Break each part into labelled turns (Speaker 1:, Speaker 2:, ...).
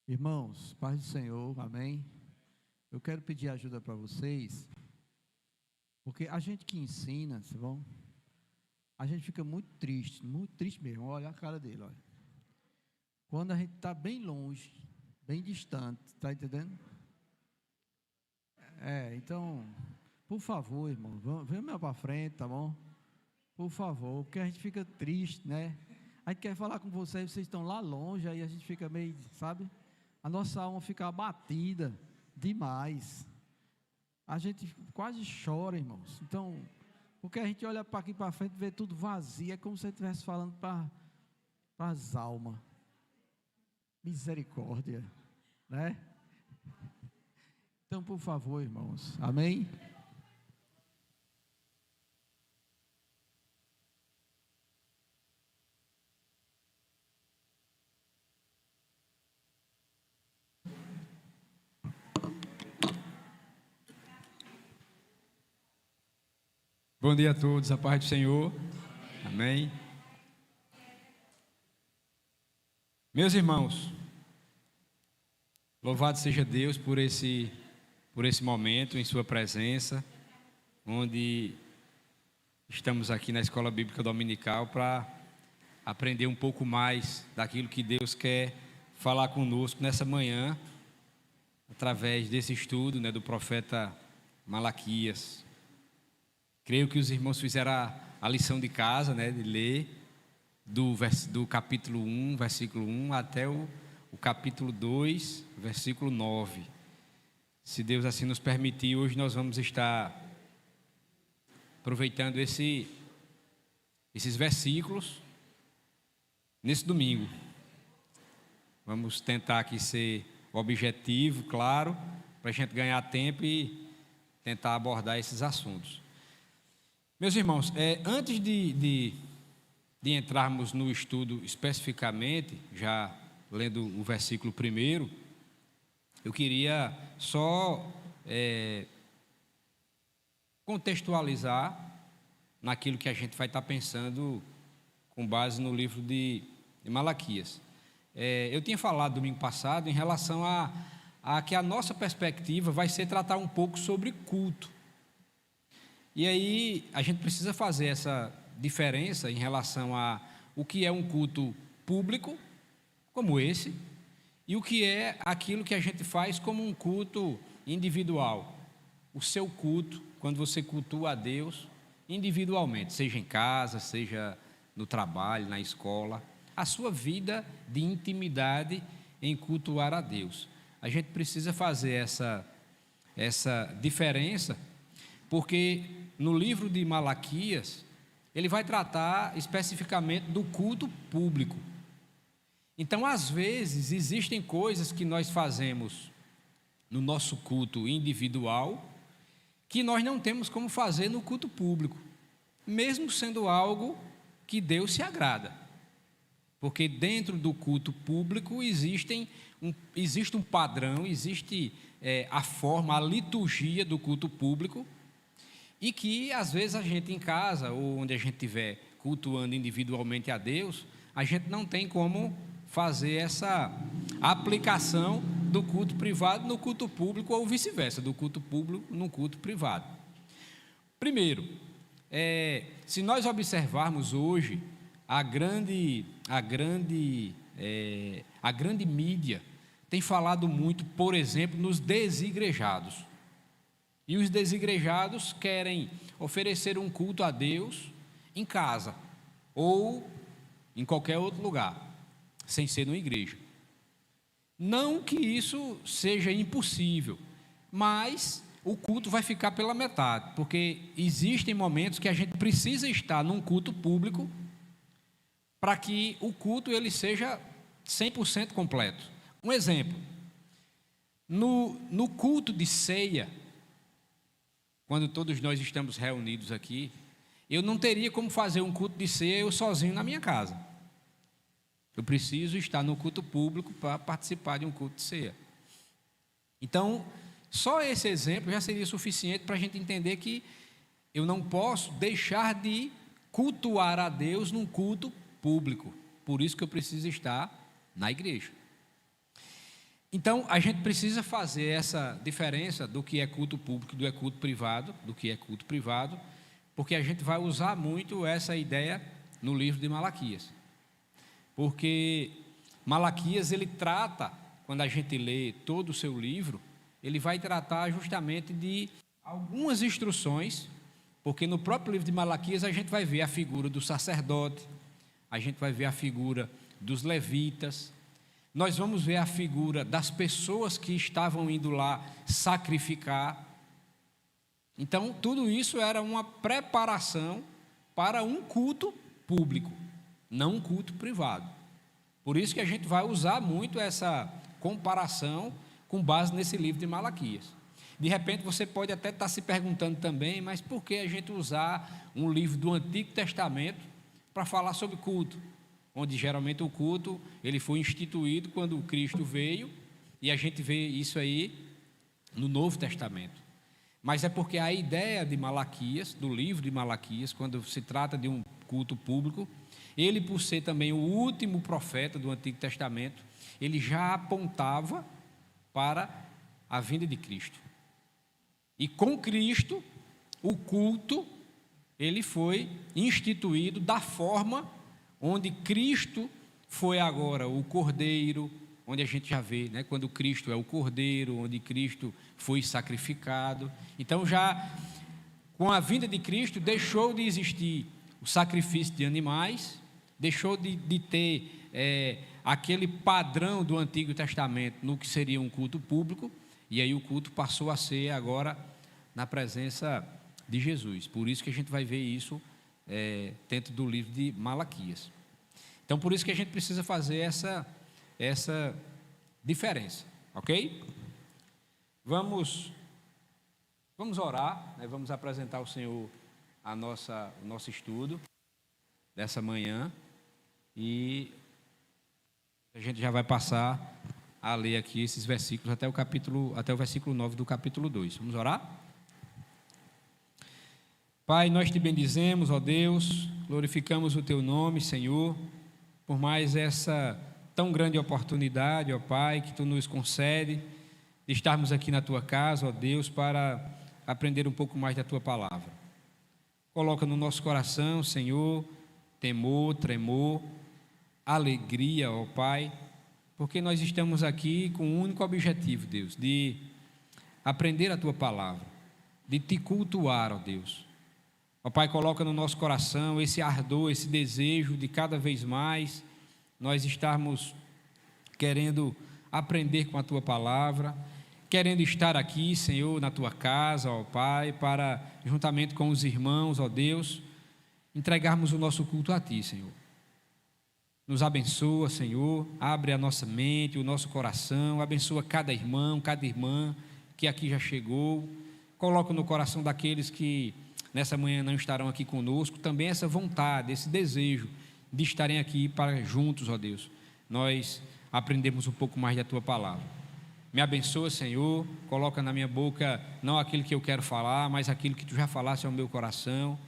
Speaker 1: Irmãos, paz do Senhor, amém? Eu quero pedir ajuda para vocês, porque a gente que ensina, tá bom? A gente fica muito triste mesmo. Olha a cara dele, olha. Quando a gente está bem longe, bem distante, tá entendendo? Então, por favor, irmão, vem mais para frente, tá bom? Por favor, porque a gente fica triste, né? A gente quer falar com vocês estão lá longe, aí a gente fica meio, sabe? A nossa alma fica abatida demais. A gente quase chora, irmãos. Então, porque a gente olha para aqui para frente e vê tudo vazio, é como se você estivesse falando para as almas. Misericórdia, né? Então, por favor, irmãos, amém?
Speaker 2: Bom dia a todos, a paz do Senhor, amém. Meus irmãos, louvado seja Deus por esse momento em sua presença, onde estamos aqui na Escola Bíblica Dominical para aprender um pouco mais daquilo que Deus quer falar conosco nessa manhã, através desse estudo, do profeta Malaquias. Creio que os irmãos fizeram a lição de casa, de ler do capítulo 1, versículo 1, até o capítulo 2, versículo 9. Se Deus assim nos permitir, hoje nós vamos estar aproveitando esses versículos nesse domingo. Vamos tentar aqui ser objetivo, claro, para a gente ganhar tempo e tentar abordar esses assuntos. Meus irmãos, antes de entrarmos no estudo especificamente, já lendo o versículo primeiro, eu queria só contextualizar naquilo que a gente vai estar pensando com base no livro de Malaquias. Eu tinha falado domingo passado em relação a que a nossa perspectiva vai ser tratar um pouco sobre culto. E aí a gente precisa fazer essa diferença em relação a o que é um culto público, como esse, e o que é aquilo que a gente faz como um culto individual. O seu culto, quando você cultua a Deus individualmente, seja em casa, seja no trabalho, na escola, a sua vida de intimidade em cultuar a Deus. A gente precisa fazer essa diferença, porque no livro de Malaquias, ele vai tratar especificamente do culto público. Então, às vezes, existem coisas que nós fazemos no nosso culto individual que nós não temos como fazer no culto público, mesmo sendo algo que Deus se agrada. Porque dentro do culto público existe um padrão, existe a forma, a liturgia do culto público, e que às vezes a gente em casa, ou onde a gente estiver cultuando individualmente a Deus, a gente não tem como fazer essa aplicação do culto privado no culto público, ou vice-versa, do culto público no culto privado. Primeiro, se nós observarmos hoje a grande mídia tem falado muito, por exemplo, nos desigrejados. E os desigrejados querem oferecer um culto a Deus em casa ou em qualquer outro lugar, sem ser numa igreja. Não que isso seja impossível, mas o culto vai ficar pela metade, porque existem momentos que a gente precisa estar num culto público para que o culto ele seja 100% completo. Um exemplo, no culto de ceia, quando todos nós estamos reunidos aqui, eu não teria como fazer um culto de ceia eu sozinho na minha casa. Eu preciso estar no culto público para participar de um culto de ceia. Então, só esse exemplo já seria suficiente para a gente entender que eu não posso deixar de cultuar a Deus num culto público. Por isso que eu preciso estar na igreja. Então, a gente precisa fazer essa diferença do que é culto público, do que é culto privado, porque a gente vai usar muito essa ideia no livro de Malaquias. Porque Malaquias, ele trata, quando a gente lê todo o seu livro, ele vai tratar justamente de algumas instruções, porque no próprio livro de Malaquias a gente vai ver a figura do sacerdote, a gente vai ver a figura dos levitas, nós vamos ver a figura das pessoas que estavam indo lá sacrificar. Então, tudo isso era uma preparação para um culto público, não um culto privado. Por isso que a gente vai usar muito essa comparação com base nesse livro de Malaquias. De repente, você pode até estar se perguntando também, mas por que a gente usar um livro do Antigo Testamento para falar sobre culto? Onde geralmente o culto ele foi instituído quando Cristo veio, e a gente vê isso aí no Novo Testamento. Mas é porque a ideia de Malaquias, do livro de Malaquias, quando se trata de um culto público, ele, por ser também o último profeta do Antigo Testamento, ele já apontava para a vinda de Cristo. E com Cristo, o culto, ele foi instituído da forma onde Cristo foi agora o Cordeiro, onde a gente já vê, né, quando Cristo é o Cordeiro, onde Cristo foi sacrificado. Então, já com a vinda de Cristo, deixou de existir o sacrifício de animais, deixou de ter aquele padrão do Antigo Testamento no que seria um culto público, e aí o culto passou a ser agora na presença de Jesus. Por isso que a gente vai ver isso dentro do livro de Malaquias. Então, por isso que a gente precisa fazer essa diferença, ok? Vamos orar, né? Vamos apresentar ao Senhor o nosso estudo dessa manhã, e a gente já vai passar a ler aqui esses versículos até o versículo 9 do capítulo 2. Vamos orar? Pai, nós te bendizemos, ó Deus, glorificamos o teu nome, Senhor, por mais essa tão grande oportunidade, ó Pai, que tu nos concede de estarmos aqui na tua casa, ó Deus, para aprender um pouco mais da tua palavra. Coloca no nosso coração, Senhor, temor, tremor, alegria, ó Pai, porque nós estamos aqui com um único objetivo, Deus, de aprender a tua palavra, de te cultuar, ó Deus. Ó Pai, coloca no nosso coração esse ardor, esse desejo de cada vez mais nós estarmos querendo aprender com a Tua palavra, querendo estar aqui, Senhor, na Tua casa, ó Pai, para, juntamente com os irmãos, ó Deus, entregarmos o nosso culto a Ti, Senhor. Nos abençoa, Senhor, abre a nossa mente, o nosso coração, abençoa cada irmão, cada irmã que aqui já chegou, coloca no coração daqueles que nessa manhã não estarão aqui conosco, também essa vontade, esse desejo de estarem aqui para juntos, ó Deus, nós aprendemos um pouco mais da Tua palavra. Me abençoa, Senhor, coloca na minha boca não aquilo que eu quero falar, mas aquilo que Tu já falaste ao meu coração,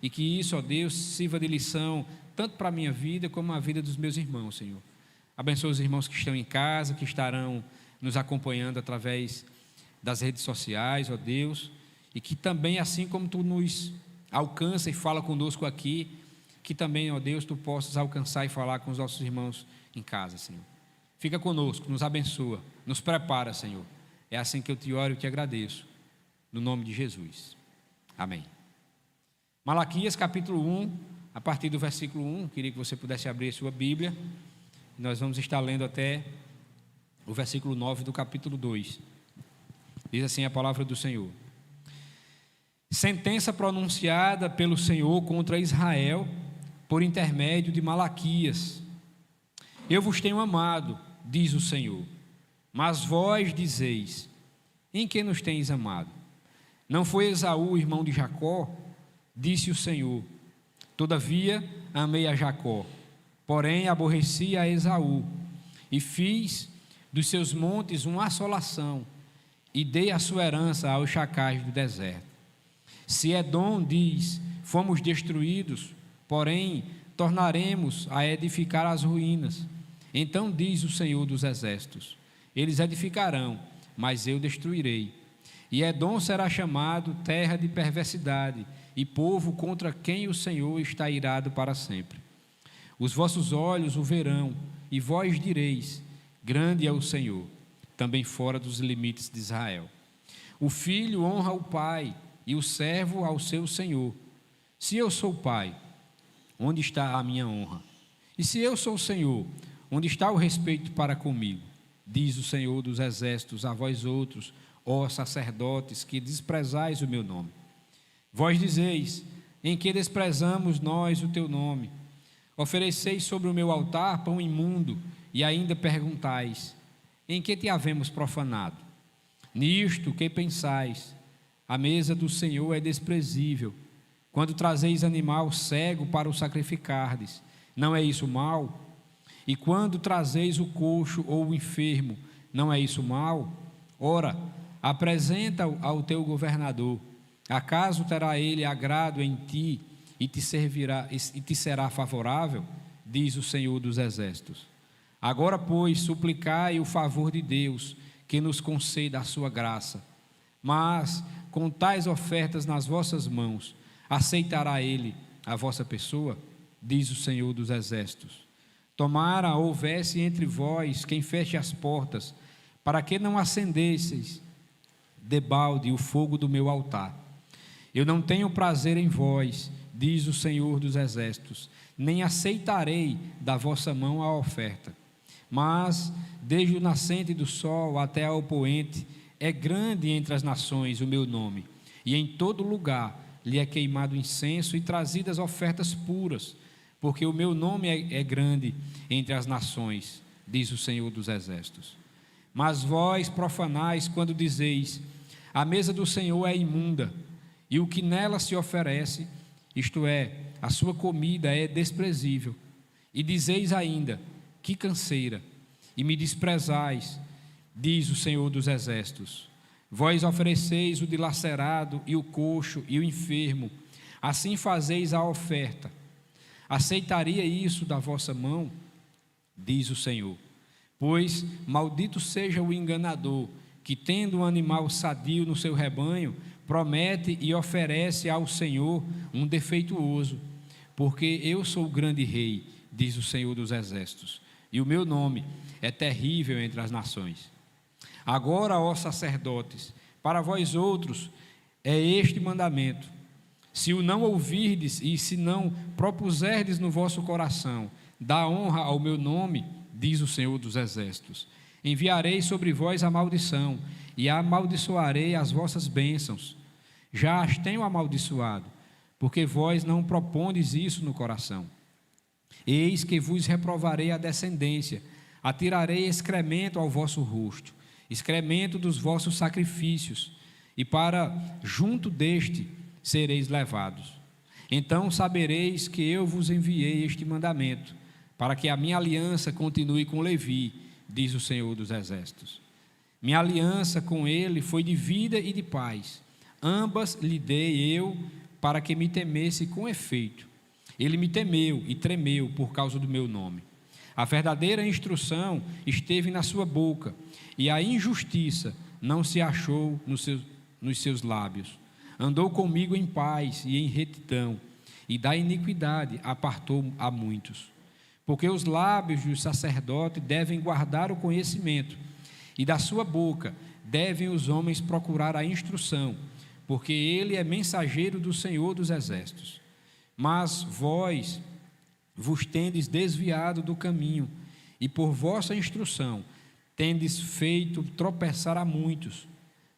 Speaker 2: e que isso, ó Deus, sirva de lição tanto para a minha vida como a vida dos meus irmãos, Senhor. Abençoa os irmãos que estão em casa, que estarão nos acompanhando através das redes sociais, ó Deus, e que também, assim como Tu nos alcança e fala conosco aqui, que também, ó Deus, Tu possas alcançar e falar com os nossos irmãos em casa, Senhor. Fica conosco, nos abençoa, nos prepara, Senhor. É assim que eu te oro e te agradeço, no nome de Jesus. Amém. Malaquias capítulo 1, a partir do versículo 1, queria que você pudesse abrir a sua Bíblia. Nós vamos estar lendo até o versículo 9 do capítulo 2. Diz assim a palavra do Senhor: sentença pronunciada pelo Senhor contra Israel por intermédio de Malaquias. Eu vos tenho amado, diz o Senhor, mas vós dizeis: em que nos tens amado? Não foi Esaú, irmão de Jacó? Disse o Senhor: todavia amei a Jacó, porém aborreci a Esaú, e fiz dos seus montes uma assolação, e dei a sua herança aos chacais do deserto. Se Edom diz: fomos destruídos, porém tornaremos a edificar as ruínas, então diz o Senhor dos exércitos: eles edificarão, mas eu destruirei. E Edom será chamado terra de perversidade, e povo contra quem o Senhor está irado para sempre. Os vossos olhos o verão, e vós direis: grande é o Senhor, também fora dos limites de Israel. O filho honra o pai, e o servo ao seu senhor. Se eu sou pai, onde está a minha honra? E se eu sou o Senhor, onde está o respeito para comigo? Diz o Senhor dos exércitos a vós outros, ó sacerdotes, que desprezais o meu nome. Vós dizeis: em que desprezamos nós o teu nome? Ofereceis sobre o meu altar pão imundo, e ainda perguntais: em que te havemos profanado? Nisto que pensais: a mesa do Senhor é desprezível, quando trazeis animal cego para o sacrificardes, não é isso mal? E quando trazeis o coxo ou o enfermo, não é isso mal? Ora, apresenta-o ao teu governador, acaso terá ele agrado em ti e te será favorável? Diz o Senhor dos exércitos. Agora, pois, suplicai o favor de Deus, que nos conceda a sua graça. Mas, com tais ofertas nas vossas mãos, aceitará ele a vossa pessoa? Diz o Senhor dos exércitos. Tomara houvesse entre vós quem feche as portas, para que não acendesseis debalde o fogo do meu altar. Eu não tenho prazer em vós, diz o Senhor dos exércitos, nem aceitarei da vossa mão a oferta. Mas, desde o nascente do sol até ao poente, é grande entre as nações o meu nome, e em todo lugar lhe é queimado incenso e trazidas ofertas puras, porque o meu nome é grande entre as nações, diz o Senhor dos exércitos. Mas vós profanais quando dizeis: a mesa do Senhor é imunda, e o que nela se oferece, isto é, a sua comida é desprezível. E dizeis ainda: que canseira, e me desprezais, diz o Senhor dos exércitos. Vós ofereceis o dilacerado e o coxo e o enfermo, assim fazeis a oferta. Aceitaria isso da vossa mão? Diz o Senhor. Pois maldito seja o enganador, que tendo um animal sadio no seu rebanho, promete e oferece ao Senhor um defeituoso. Porque eu sou o grande rei, diz o Senhor dos exércitos, e o meu nome é terrível entre as nações. Agora, ó sacerdotes, para vós outros é este mandamento: se o não ouvirdes e se não propuserdes no vosso coração, dá honra ao meu nome, diz o Senhor dos exércitos, enviarei sobre vós a maldição, e amaldiçoarei as vossas bênçãos. Já as tenho amaldiçoado, porque vós não propondes isso no coração. Eis que vos reprovarei a descendência, atirarei excremento ao vosso rosto, excremento dos vossos sacrifícios, e para junto deste sereis levados. Então sabereis que eu vos enviei este mandamento, para que a minha aliança continue com Levi, diz o Senhor dos exércitos. Minha aliança com ele foi de vida e de paz, ambas lhe dei eu, para que me temesse com efeito. Ele me temeu e tremeu por causa do meu nome. A verdadeira instrução esteve na sua boca, e a injustiça não se achou nos seus lábios. Andou comigo em paz e em retidão, e da iniquidade apartou a muitos. Porque os lábios do sacerdote devem guardar o conhecimento, e da sua boca devem os homens procurar a instrução, porque ele é mensageiro do Senhor dos exércitos. Mas vós vos tendes desviado do caminho, e por vossa instrução tendes feito tropeçar a muitos.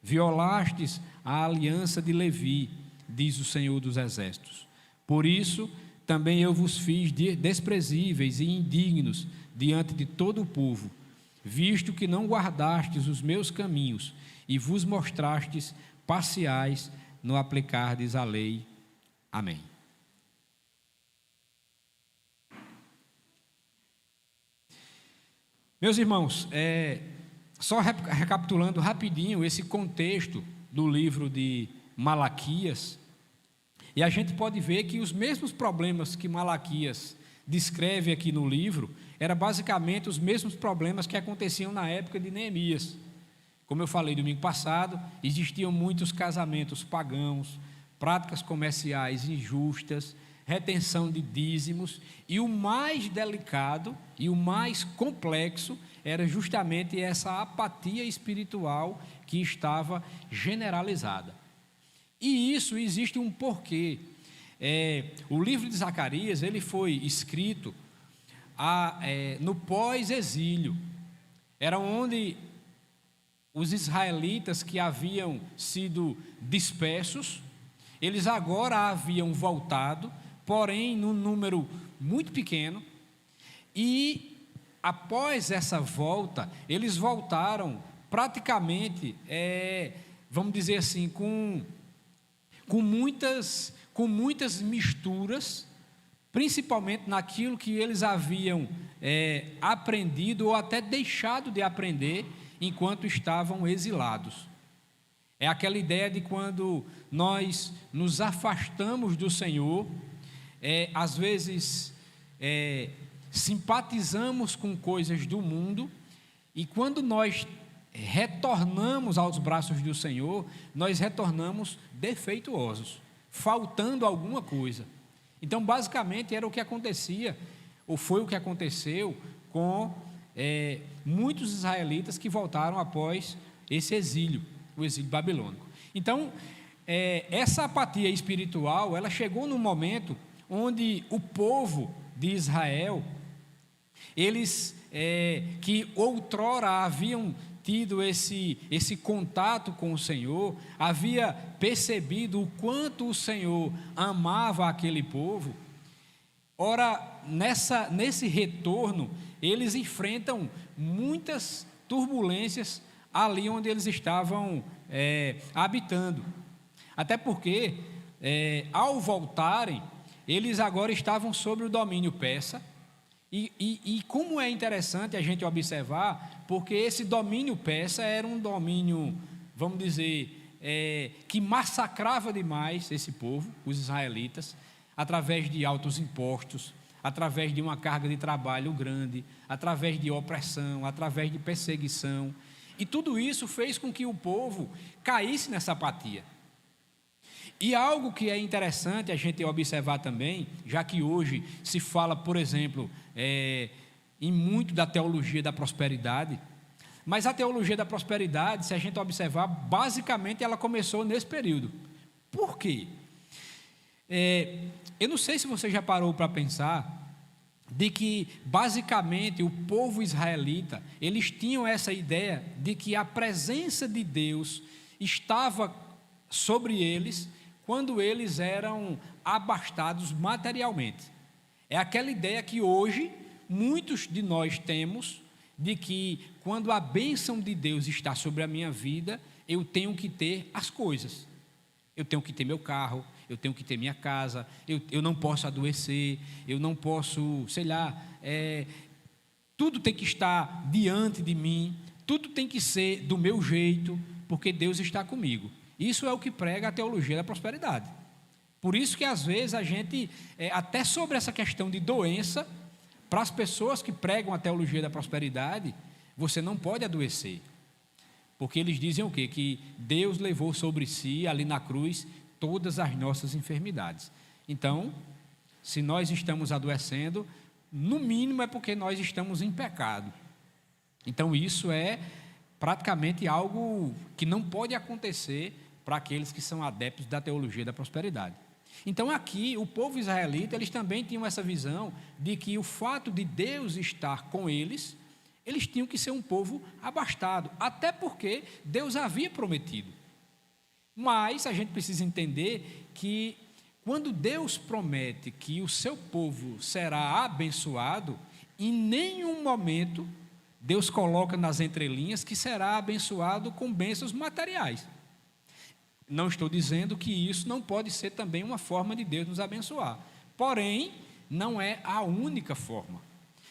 Speaker 2: Violastes a aliança de Levi, diz o Senhor dos exércitos. Por isso também eu vos fiz desprezíveis e indignos diante de todo o povo, visto que não guardastes os meus caminhos e vos mostrastes parciais no aplicardes a lei. Amém. Meus irmãos, só recapitulando rapidinho esse contexto do livro de Malaquias, e a gente pode ver que os mesmos problemas que Malaquias descreve aqui no livro, era basicamente os mesmos problemas que aconteciam na época de Neemias. Como eu falei domingo passado, existiam muitos casamentos pagãos, práticas comerciais injustas, retenção de dízimos, e o mais delicado e o mais complexo era justamente essa apatia espiritual que estava generalizada. E isso existe um porquê. O livro de Zacarias, ele foi escrito no pós-exílio. Era onde os israelitas que haviam sido dispersos, eles agora haviam voltado, porém num número muito pequeno, e após essa volta, eles voltaram praticamente, vamos dizer assim, com muitas misturas, principalmente naquilo que eles haviam aprendido ou até deixado de aprender enquanto estavam exilados. É aquela ideia de quando nós nos afastamos do Senhor, às vezes simpatizamos com coisas do mundo, e quando nós retornamos aos braços do Senhor, nós retornamos defeituosos, faltando alguma coisa. Então, basicamente, era o que acontecia, ou foi o que aconteceu com muitos israelitas que voltaram após esse exílio, o exílio babilônico. Então, essa apatia espiritual, ela chegou num momento onde o povo de Israel, eles que outrora haviam tido esse contato com o Senhor, havia percebido o quanto o Senhor amava aquele povo. Ora, nesse retorno, eles enfrentam muitas turbulências ali onde eles estavam habitando. Até porque, ao voltarem, eles agora estavam sob o domínio persa. E como é interessante a gente observar, porque esse domínio persa era um domínio, vamos dizer, que massacrava demais esse povo, os israelitas, através de altos impostos, através de uma carga de trabalho grande, através de opressão, através de perseguição. E tudo isso fez com que o povo caísse nessa apatia. E algo que é interessante a gente observar também, já que hoje se fala, por exemplo, em muito da teologia da prosperidade, mas a teologia da prosperidade, se a gente observar, basicamente ela começou nesse período. Por quê? Eu não sei se você já parou para pensar de que, basicamente, o povo israelita, eles tinham essa ideia de que a presença de Deus estava sobre eles quando eles eram abastados materialmente. É aquela ideia que hoje muitos de nós temos, de que quando a bênção de Deus está sobre a minha vida, eu tenho que ter as coisas. Eu tenho que ter meu carro, eu tenho que ter minha casa, eu não posso adoecer, eu não posso, tudo tem que estar diante de mim, tudo tem que ser do meu jeito, porque Deus está comigo. Isso é o que prega a teologia da prosperidade. Por isso que às vezes a gente, até sobre essa questão de doença, para as pessoas que pregam a teologia da prosperidade, você não pode adoecer. Porque eles dizem o quê? Que Deus levou sobre si, ali na cruz, todas as nossas enfermidades. Então, se nós estamos adoecendo, no mínimo é porque nós estamos em pecado. Então, isso é praticamente algo que não pode acontecer para aqueles que são adeptos da teologia da prosperidade. Então, aqui, o povo israelita, eles também tinham essa visão de que o fato de Deus estar com eles, eles tinham que ser um povo abastado, até porque Deus havia prometido. Mas a gente precisa entender que quando Deus promete que o seu povo será abençoado, em nenhum momento Deus coloca nas entrelinhas que será abençoado com bênçãos materiais. Não estou dizendo que isso não pode ser também uma forma de Deus nos abençoar. Porém, não é a única forma.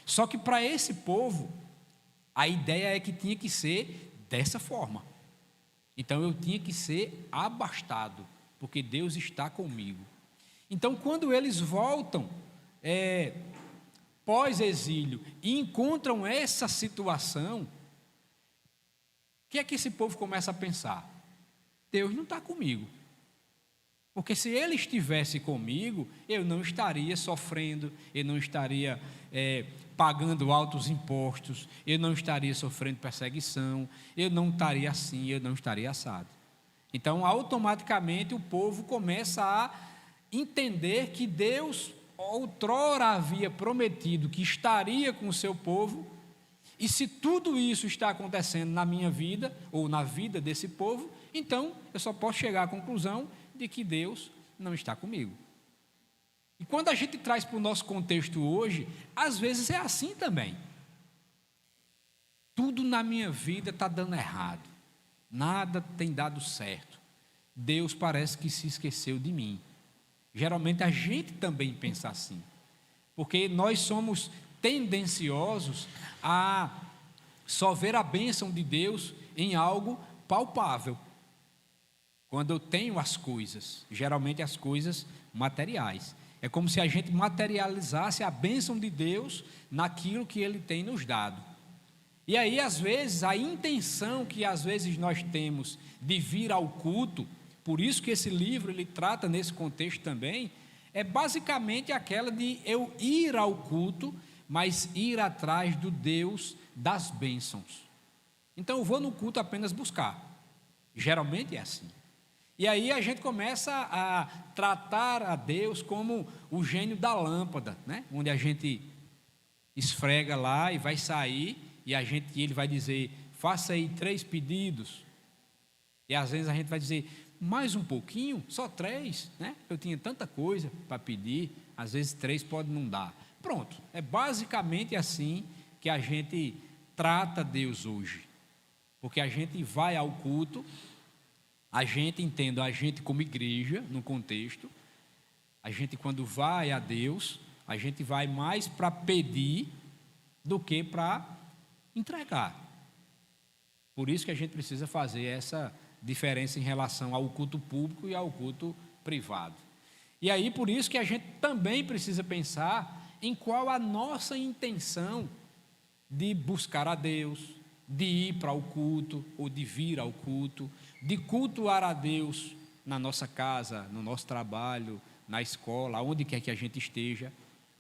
Speaker 2: Só que para esse povo, a ideia é que tinha que ser dessa forma. Então, eu tinha que ser abastado, porque Deus está comigo. Então, quando eles voltam pós-exílio e encontram essa situação, o que é que esse povo começa a pensar? Deus não está comigo. Porque se Ele estivesse comigo, eu não estaria sofrendo, eu não estaria pagando altos impostos, eu não estaria sofrendo perseguição, eu não estaria assim, eu não estaria assado. Então, automaticamente, o povo começa a entender que Deus outrora havia prometido que estaria com o seu povo, e se tudo isso está acontecendo na minha vida, ou na vida desse povo, então eu só posso chegar à conclusão de que Deus não está comigo. E quando a gente traz para o nosso contexto hoje, às vezes é assim também. Tudo na minha vida está dando errado, nada tem dado certo, Deus parece que se esqueceu de mim. Geralmente a gente também pensa assim, porque nós somos tendenciosos a só ver a bênção de Deus em algo palpável. Quando eu tenho as coisas, geralmente as coisas materiais, é como se a gente materializasse a bênção de Deus naquilo que Ele tem nos dado. E aí, às vezes, a intenção que às vezes nós temos de vir ao culto, por isso que esse livro ele trata nesse contexto também, é basicamente aquela de eu ir ao culto, mas ir atrás do Deus das bênçãos. Então eu vou no culto apenas buscar, geralmente é assim. E aí a gente começa a tratar a Deus como o gênio da lâmpada, né? Onde a gente esfrega lá e vai sair, e ele vai dizer, faça aí 3 pedidos, e às vezes a gente vai dizer, mais um pouquinho, só 3, né? Eu tinha tanta coisa para pedir, às vezes 3 pode não dar. Pronto, é basicamente assim que a gente trata Deus hoje, porque a gente vai ao culto, a gente entende a gente como igreja, no contexto, a gente quando vai a Deus, a gente vai mais para pedir do que para entregar. Por isso que a gente precisa fazer essa diferença em relação ao culto público e ao culto privado. E aí, por isso que a gente também precisa pensar em qual a nossa intenção de buscar a Deus, de ir para o culto ou de vir ao culto, de cultuar a Deus na nossa casa, no nosso trabalho, na escola, onde quer que a gente esteja.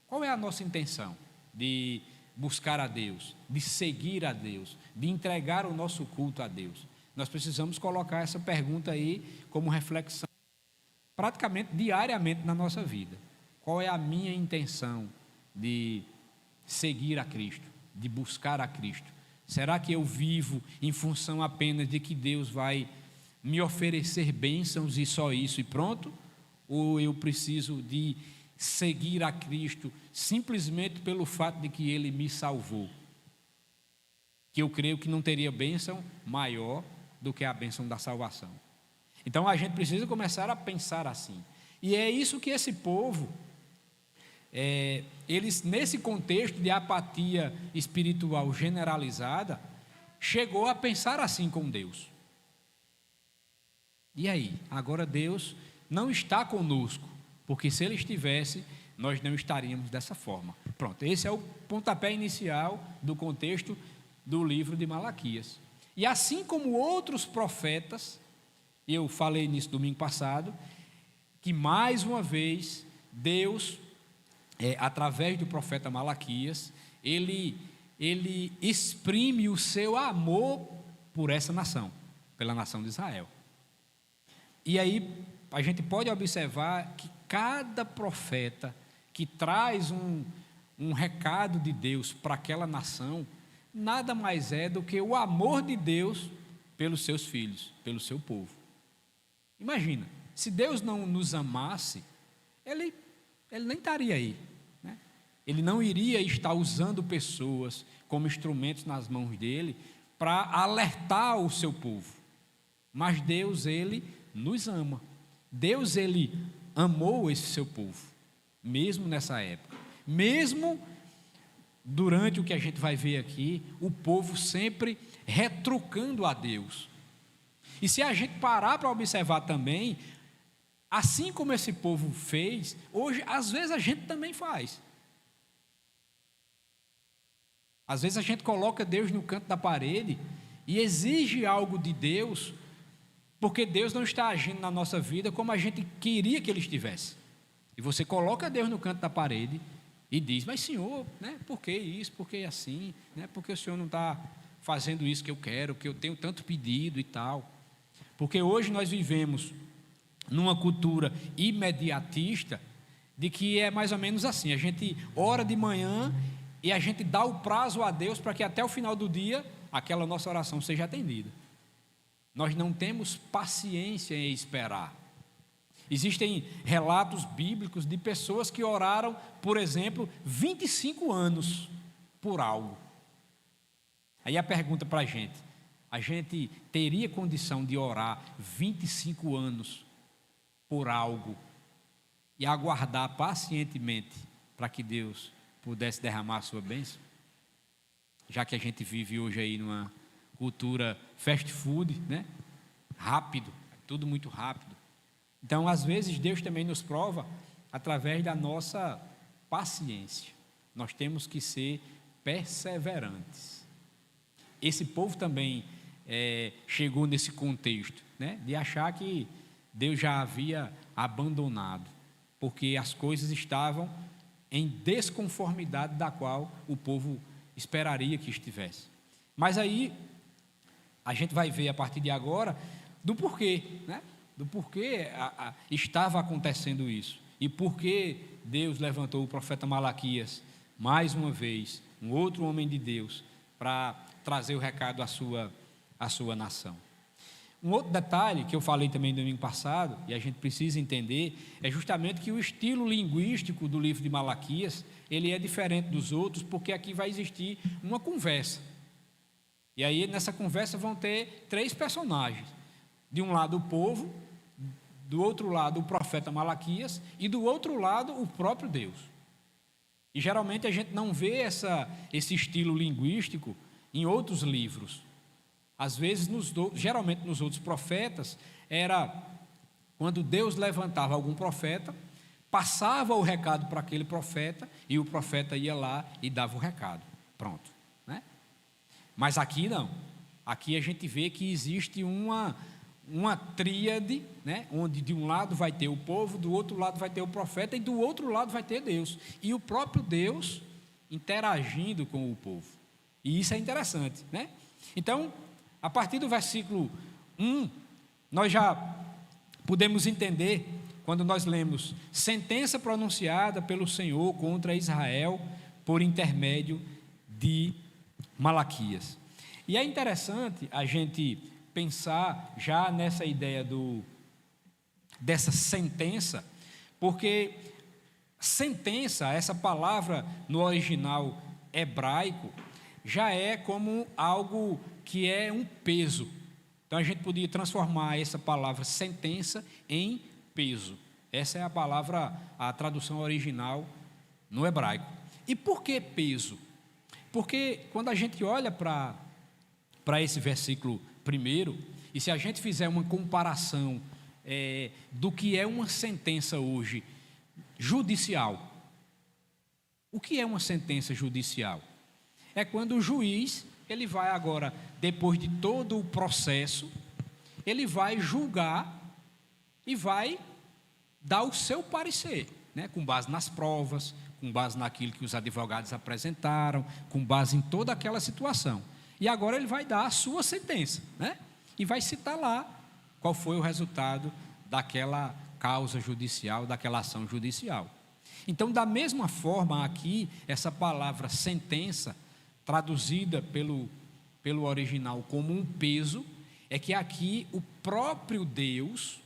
Speaker 2: Qual é a nossa intenção de buscar a Deus, de seguir a Deus, de entregar o nosso culto a Deus? Nós precisamos colocar essa pergunta aí como reflexão praticamente diariamente na nossa vida. Qual é a minha intenção de seguir a Cristo, de buscar a Cristo? Será que eu vivo em função apenas de que Deus vai me oferecer bênçãos e só isso e pronto? Ou eu preciso de seguir a Cristo simplesmente pelo fato de que Ele me salvou? Que eu creio que não teria bênção maior do que a bênção da salvação. Então a gente precisa começar a pensar assim. E é isso que esse povo, eles nesse contexto de apatia espiritual generalizada, chegou a pensar assim com Deus. E aí? Agora Deus não está conosco, porque se Ele estivesse, nós não estaríamos dessa forma. Pronto, esse é o pontapé inicial do contexto do livro de Malaquias. E assim como outros profetas, eu falei nisso domingo passado, que mais uma vez Deus, através do profeta Malaquias, ele exprime o seu amor por essa nação, pela nação de Israel. E aí a gente pode observar que cada profeta que traz um recado de Deus para aquela nação, nada mais é do que o amor de Deus pelos seus filhos, pelo seu povo. Imagina, se Deus não nos amasse, Ele nem estaria aí, né? Ele não iria estar usando pessoas como instrumentos nas mãos dele para alertar o seu povo. Mas Deus, Ele nos ama. Deus, Ele amou esse seu povo, mesmo nessa época. Mesmo durante o que a gente vai ver aqui, o povo sempre retrucando a Deus. E se a gente parar para observar também, assim como esse povo fez, hoje, às vezes a gente também faz. Às vezes a gente coloca Deus no canto da parede e exige algo de Deus, porque Deus não está agindo na nossa vida como a gente queria que Ele estivesse. E você coloca Deus no canto da parede e diz: mas Senhor, né, por que isso, por que assim, né, porque o Senhor não está fazendo isso que eu quero, que eu tenho tanto pedido e tal. Porque hoje nós vivemos numa cultura imediatista, de que é mais ou menos assim: a gente ora de manhã e a gente dá o prazo a Deus para que até o final do dia aquela nossa oração seja atendida. Nós não temos paciência em esperar. Existem relatos bíblicos de pessoas que oraram, por exemplo, 25 anos por algo. Aí a pergunta para a gente teria condição de orar 25 anos por algo e aguardar pacientemente para que Deus pudesse derramar a sua bênção? Já que a gente vive hoje aí numa cultura fast food, né? Rápido, tudo muito rápido. Então, às vezes, Deus também nos prova através da nossa paciência. Nós temos que ser perseverantes. Esse povo também chegou nesse contexto, né, de achar que Deus já havia abandonado, porque as coisas estavam em desconformidade da qual o povo esperaria que estivesse. Mas aí a gente vai ver a partir de agora do porquê, né? Do porquê estava acontecendo isso e por que Deus levantou o profeta Malaquias mais uma vez, um outro homem de Deus, para trazer o recado à sua nação. Um outro detalhe que eu falei também no domingo passado, e a gente precisa entender, é justamente que o estilo linguístico do livro de Malaquias, ele é diferente dos outros, porque aqui vai existir uma conversa. E aí nessa conversa vão ter 3 personagens. De um lado o povo, do outro lado o profeta Malaquias, e do outro lado o próprio Deus. E geralmente a gente não vê esse estilo linguístico em outros livros. Às vezes, geralmente nos outros profetas, era quando Deus levantava algum profeta, passava o recado para aquele profeta, e o profeta ia lá e dava o recado. Pronto, né? Mas aqui não. Aqui a gente vê que existe uma tríade, né? Onde de um lado vai ter o povo, do outro lado vai ter o profeta, e do outro lado vai ter Deus. E o próprio Deus interagindo com o povo. E isso é interessante, né? Então, a partir do versículo 1, nós já podemos entender, quando nós lemos: sentença pronunciada pelo Senhor contra Israel por intermédio de Malaquias. E é interessante a gente pensar já nessa ideia dessa sentença, porque sentença, essa palavra no original hebraico, já é como algo que é um peso. Então a gente podia transformar essa palavra sentença em peso. Essa é a palavra, a tradução original no hebraico. E por que peso? Porque quando a gente olha para esse versículo primeiro, e se a gente fizer uma comparação do que é uma sentença hoje judicial, o que é uma sentença judicial? É quando o juiz, ele vai agora, depois de todo o processo, ele vai julgar e vai dar o seu parecer, né? Com base nas provas, com base naquilo que os advogados apresentaram, com base em toda aquela situação. E agora ele vai dar a sua sentença, né? E vai citar lá qual foi o resultado daquela causa judicial, daquela ação judicial. Então, da mesma forma aqui, essa palavra sentença, traduzida pelo original como um peso, é que aqui o próprio Deus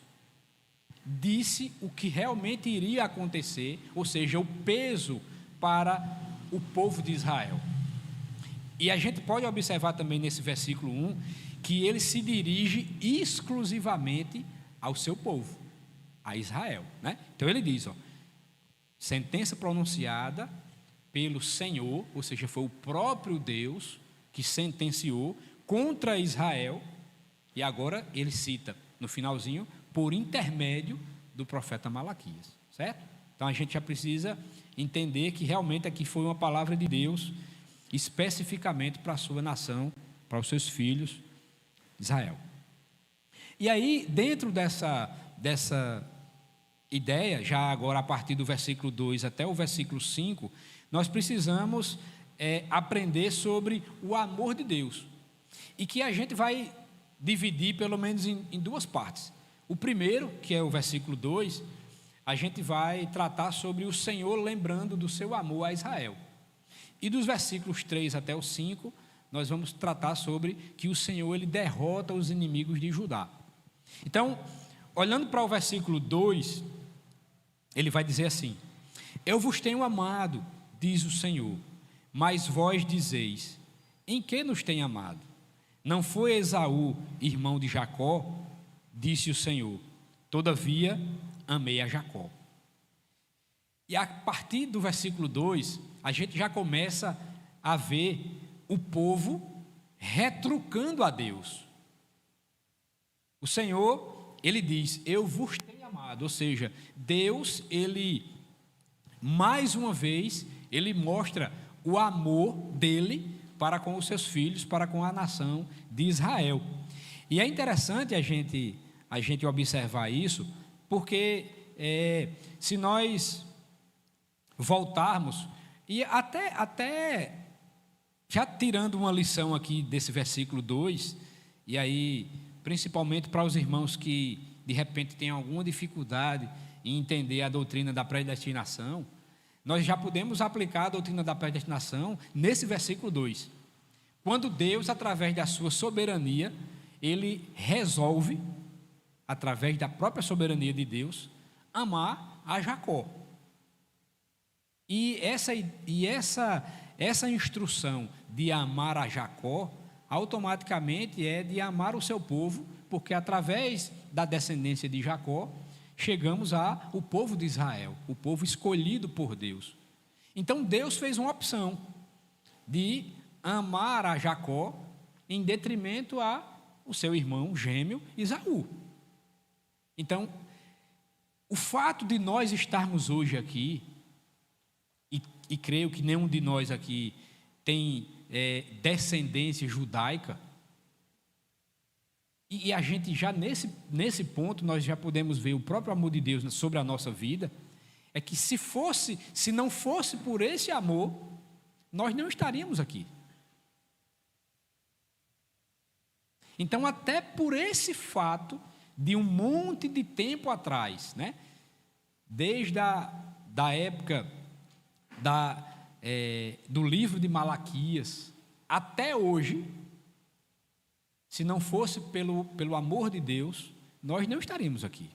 Speaker 2: disse o que realmente iria acontecer, ou seja, o peso para o povo de Israel. E a gente pode observar também nesse versículo 1, que ele se dirige exclusivamente ao seu povo, a Israel, né? Então ele diz, sentença pronunciada pelo Senhor, ou seja, foi o próprio Deus que sentenciou contra Israel, e agora ele cita no finalzinho, por intermédio do profeta Malaquias, certo? Então a gente já precisa entender que realmente aqui foi uma palavra de Deus especificamente para a sua nação, para os seus filhos, Israel. E aí, dentro dessa ideia, já agora a partir do versículo 2 até o versículo 5, nós precisamos aprender sobre o amor de Deus. E que a gente vai dividir pelo menos em duas partes. O primeiro, que é o versículo 2, a gente vai tratar sobre o Senhor lembrando do seu amor a Israel. E dos versículos 3 até o 5, nós vamos tratar sobre que o Senhor ele derrota os inimigos de Judá. Então, olhando para o versículo 2, ele vai dizer assim: eu vos tenho amado, diz o Senhor, mas vós dizeis, em que nos tem amado? Não foi Esaú, irmão de Jacó? Disse o Senhor, todavia amei a Jacó. E a partir do versículo 2, a gente já começa a ver o povo retrucando a Deus. O Senhor, ele diz, eu vos tenho amado, ou seja, Deus, ele, mais uma vez, ele mostra o amor dele para com os seus filhos, para com a nação de Israel. E é interessante a gente observar isso, porque se nós voltarmos, e até já tirando uma lição aqui desse versículo 2, e aí, principalmente para os irmãos que de repente têm alguma dificuldade em entender a doutrina da predestinação, nós já podemos aplicar a doutrina da predestinação nesse versículo 2. Quando Deus, através da sua soberania, ele resolve, através da própria soberania de Deus, amar a Jacó. E essa instrução de amar a Jacó, automaticamente é de amar o seu povo, porque através da descendência de Jacó, chegamos ao povo de Israel, o povo escolhido por Deus. Então Deus fez uma opção de amar a Jacó em detrimento ao seu irmão gêmeo Esaú. Então, o fato de nós estarmos hoje aqui, e creio que nenhum de nós aqui tem descendência judaica, e a gente já nesse ponto nós já podemos ver o próprio amor de Deus sobre a nossa vida, é que se não fosse por esse amor, nós não estaríamos aqui. Então, até por esse fato de um monte de tempo atrás, né? Desde da época do livro de Malaquias até hoje, se não fosse pelo amor de Deus, nós não estaríamos aqui.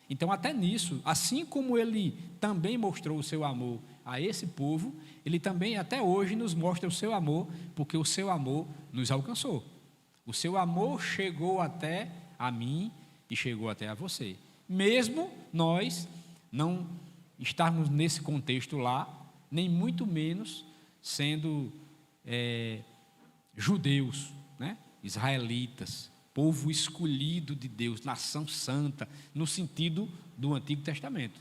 Speaker 2: Então, até nisso, assim como ele também mostrou o seu amor a esse povo, ele também até hoje nos mostra o seu amor, porque o seu amor nos alcançou. O seu amor chegou até a mim e chegou até a você. Mesmo nós não estarmos nesse contexto lá, nem muito menos sendo judeus, né? Israelitas, povo escolhido de Deus, nação santa, no sentido do Antigo Testamento.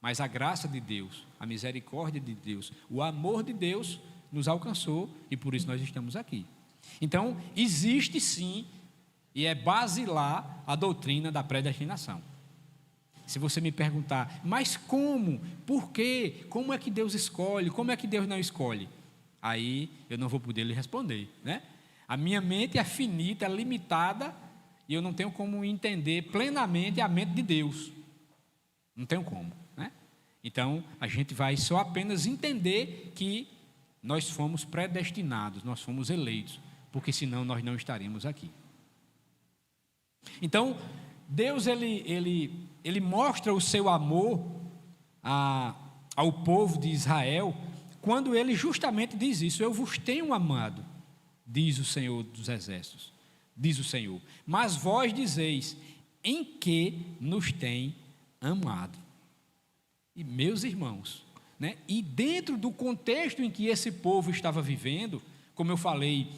Speaker 2: Mas a graça de Deus, a misericórdia de Deus, o amor de Deus nos alcançou e por isso nós estamos aqui. Então, existe sim, e é basilar a doutrina da predestinação. Se você me perguntar, mas como? Por quê? Como é que Deus escolhe? Como é que Deus não escolhe? Aí eu não vou poder lhe responder, né? A minha mente é finita, é limitada, e eu não tenho como entender plenamente a mente de Deus. Não tenho como, né? Então, a gente vai só apenas entender que nós fomos predestinados, nós fomos eleitos, porque senão nós não estaríamos aqui. Então, Deus ele mostra o seu amor ao povo de Israel, quando ele justamente diz isso: eu vos tenho amado, diz o Senhor dos Exércitos, diz o Senhor, mas vós dizeis, em que nos tem amado? E meus irmãos, né? E dentro do contexto em que esse povo estava vivendo, como eu falei,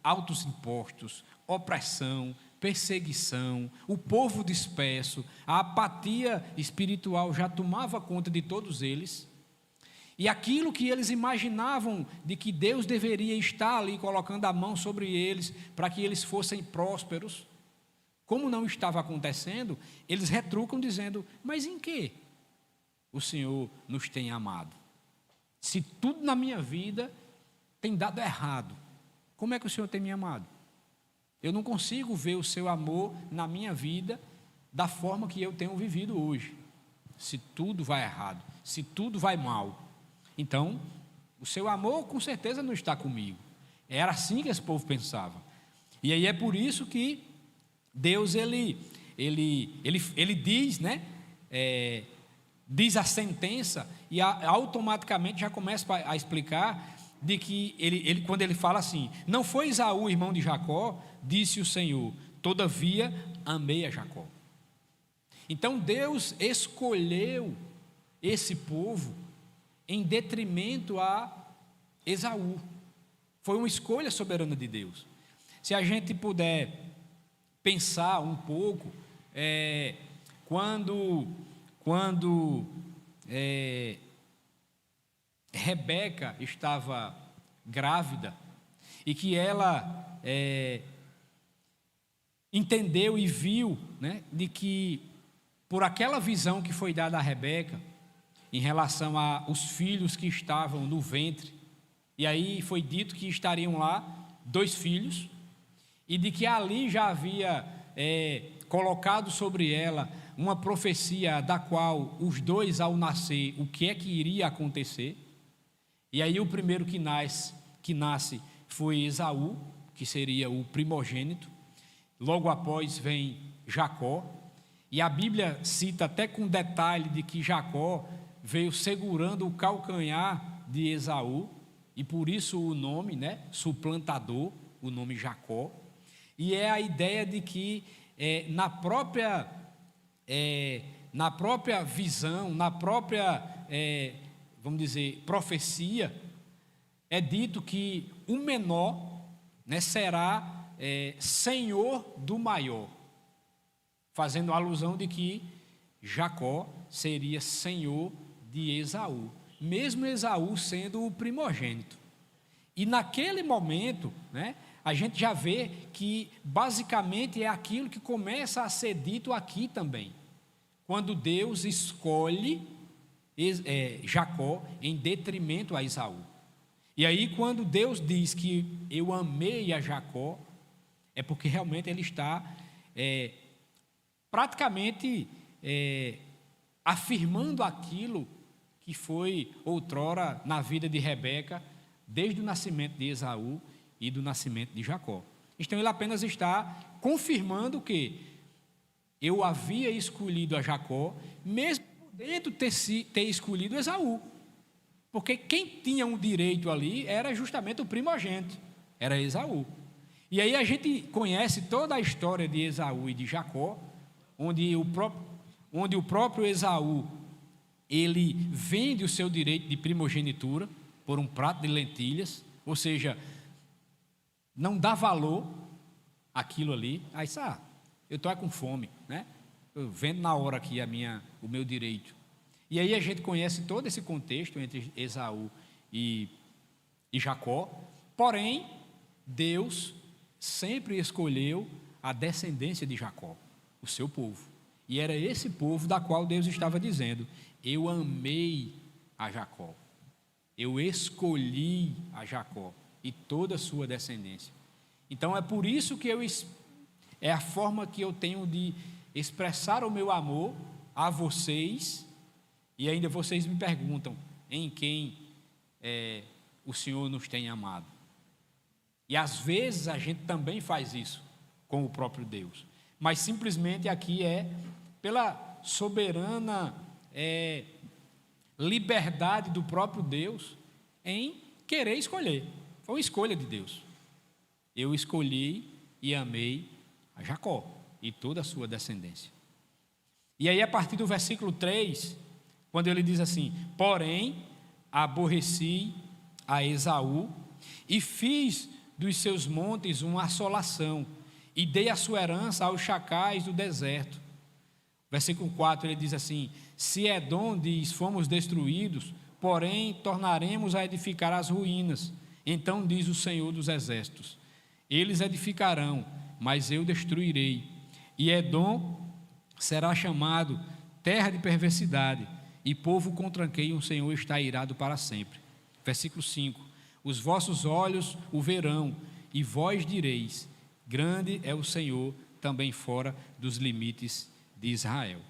Speaker 2: altos impostos, opressão, perseguição, o povo disperso, a apatia espiritual já tomava conta de todos eles, E aquilo que eles imaginavam de que Deus deveria estar ali colocando a mão sobre eles para que eles fossem prósperos, como não estava acontecendo, eles retrucam dizendo: mas em que o Senhor nos tem amado? Se tudo na minha vida tem dado errado, como é que o Senhor tem me amado? Eu não consigo ver o seu amor na minha vida da forma que eu tenho vivido hoje. Se tudo vai errado, se tudo vai mal, então o seu amor com certeza não está comigo. Era assim que esse povo pensava. E aí é por isso que Deus ele diz, né? Diz a sentença e automaticamente já começa a explicar de que quando ele fala assim: não foi Esaú, irmão de Jacó, disse o Senhor, todavia amei a Jacó. Então Deus escolheu esse povo em detrimento a Esaú. Foi uma escolha soberana de Deus. Se a gente puder pensar um pouco, quando Rebeca estava grávida e que ela entendeu e viu, né, de que por aquela visão que foi dada a Rebeca em relação aos filhos que estavam no ventre, e aí foi dito que estariam lá 2 filhos, e de que ali já havia colocado sobre ela uma profecia da qual os 2 ao nascer, o que é que iria acontecer. E aí o primeiro que nasce foi Esaú, que seria o primogênito. Logo após vem Jacó, e a Bíblia cita até com detalhe de que Jacó veio segurando o calcanhar de Esaú, e por isso o nome, né, suplantador, o nome Jacó. E é a ideia de que na própria visão, na própria, vamos dizer, profecia, é dito que o menor, né, será senhor do maior, fazendo alusão de que Jacó seria senhor de Esaú, mesmo Esaú sendo o primogênito. E naquele momento, né, a gente já vê que basicamente é aquilo que começa a ser dito aqui também, quando Deus escolhe Jacó em detrimento a Esaú. E aí quando Deus diz que eu amei a Jacó, é porque realmente ele está praticamente afirmando aquilo que foi outrora na vida de Rebeca, desde o nascimento de Esaú e do nascimento de Jacó. Então ele apenas está confirmando que eu havia escolhido a Jacó, mesmo podendo ter escolhido Esaú, porque quem tinha um direito ali era justamente o primogênito, era Esaú. E aí a gente conhece toda a história de Esaú e de Jacó, onde o próprio Esaú, ele vende o seu direito de primogenitura por um prato de lentilhas, ou seja, não dá valor àquilo ali. Aí eu estou com fome, né? Eu vendo na hora aqui o meu direito. E aí a gente conhece todo esse contexto entre Esaú e Jacó, porém, Deus sempre escolheu a descendência de Jacó, o seu povo. E era esse povo da qual Deus estava dizendo: eu amei a Jacó, eu escolhi a Jacó e toda a sua descendência. Então é por isso que é a forma que eu tenho de expressar o meu amor a vocês. E ainda vocês me perguntam em quem o Senhor nos tem amado. E às vezes a gente também faz isso com o próprio Deus, mas simplesmente aqui é pela soberana liberdade do próprio Deus em querer escolher. Foi uma escolha de Deus. Eu escolhi e amei a Jacó e toda a sua descendência. E aí a partir do versículo 3, quando ele diz assim: porém aborreci a Esaú e fiz dos seus montes uma assolação e dei a sua herança aos chacais do deserto. Versículo 4 ele diz assim: se Edom diz fomos destruídos, porém tornaremos a edificar as ruínas. Então diz o Senhor dos Exércitos: eles edificarão, mas eu destruirei. E Edom será chamado terra de perversidade, e povo contra quem o Senhor está irado para sempre. Versículo 5: os vossos olhos o verão, e vós direis: grande é o Senhor, também fora dos limites de Israel.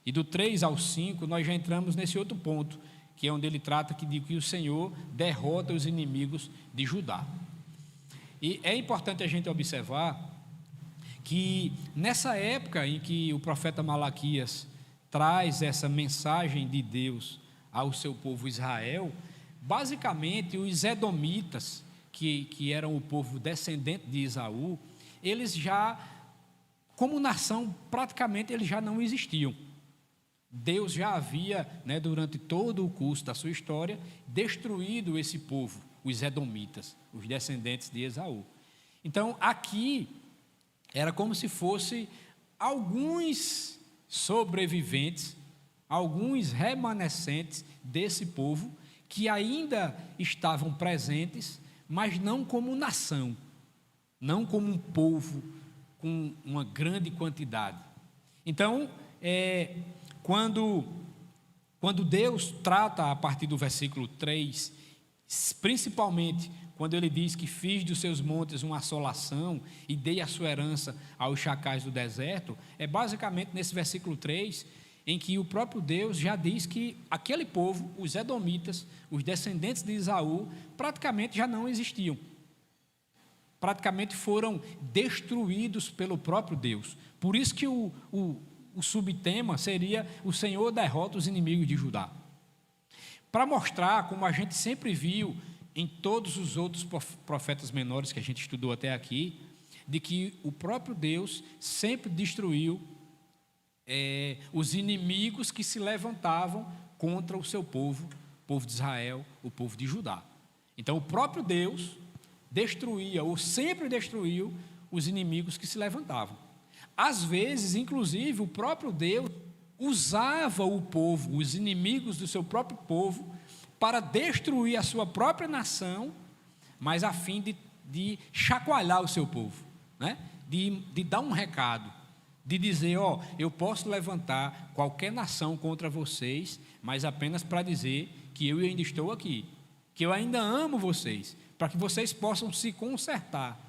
Speaker 2: E do 3 ao 5, nós já entramos nesse outro ponto, que é onde ele trata de que o Senhor derrota os inimigos de Judá. E é importante a gente observar que nessa época em que o profeta Malaquias traz essa mensagem de Deus ao seu povo Israel, basicamente os edomitas, que eram o povo descendente de Esaú, eles já, como nação, praticamente eles já não existiam. Deus já havia, durante todo o curso da sua história, destruído esse povo, os edomitas, os descendentes de Esaú. Então, aqui, era como se fosse alguns sobreviventes, alguns remanescentes desse povo, que ainda estavam presentes, mas não como nação, não como um povo com uma grande quantidade. Então, quando Deus trata a partir do versículo 3, principalmente quando ele diz que fiz dos seus montes uma assolação e dei a sua herança aos chacais do deserto, é basicamente nesse versículo 3, em que o próprio Deus já diz que aquele povo, os edomitas, os descendentes de Esaú, praticamente já não existiam. Praticamente foram destruídos pelo próprio Deus. Por isso que o subtema seria: o Senhor derrota os inimigos de Judá. Para mostrar, como a gente sempre viu em todos os outros profetas menores que a gente estudou até aqui, de que o próprio Deus sempre destruiu os inimigos que se levantavam contra o seu povo, o povo de Israel, o povo de Judá. Então, o próprio Deus destruía, ou sempre destruiu, os inimigos que se levantavam. Às vezes, inclusive, o próprio Deus usava o povo, os inimigos do seu próprio povo, para destruir a sua própria nação, mas a fim de chacoalhar o seu povo, de dar um recado, de dizer: eu posso levantar qualquer nação contra vocês, mas apenas para dizer que eu ainda estou aqui, que eu ainda amo vocês, para que vocês possam se consertar.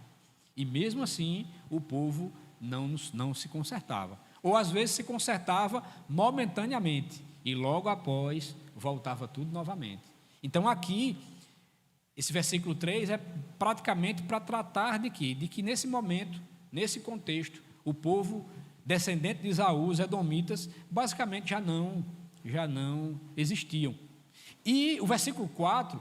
Speaker 2: E mesmo assim, o povo não se consertava, ou às vezes se consertava momentaneamente, e logo após voltava tudo novamente. Então aqui, esse versículo 3 é praticamente para tratar de que nesse momento, nesse contexto, o povo descendente de Esaú, os edomitas, basicamente já não existiam. E o versículo 4,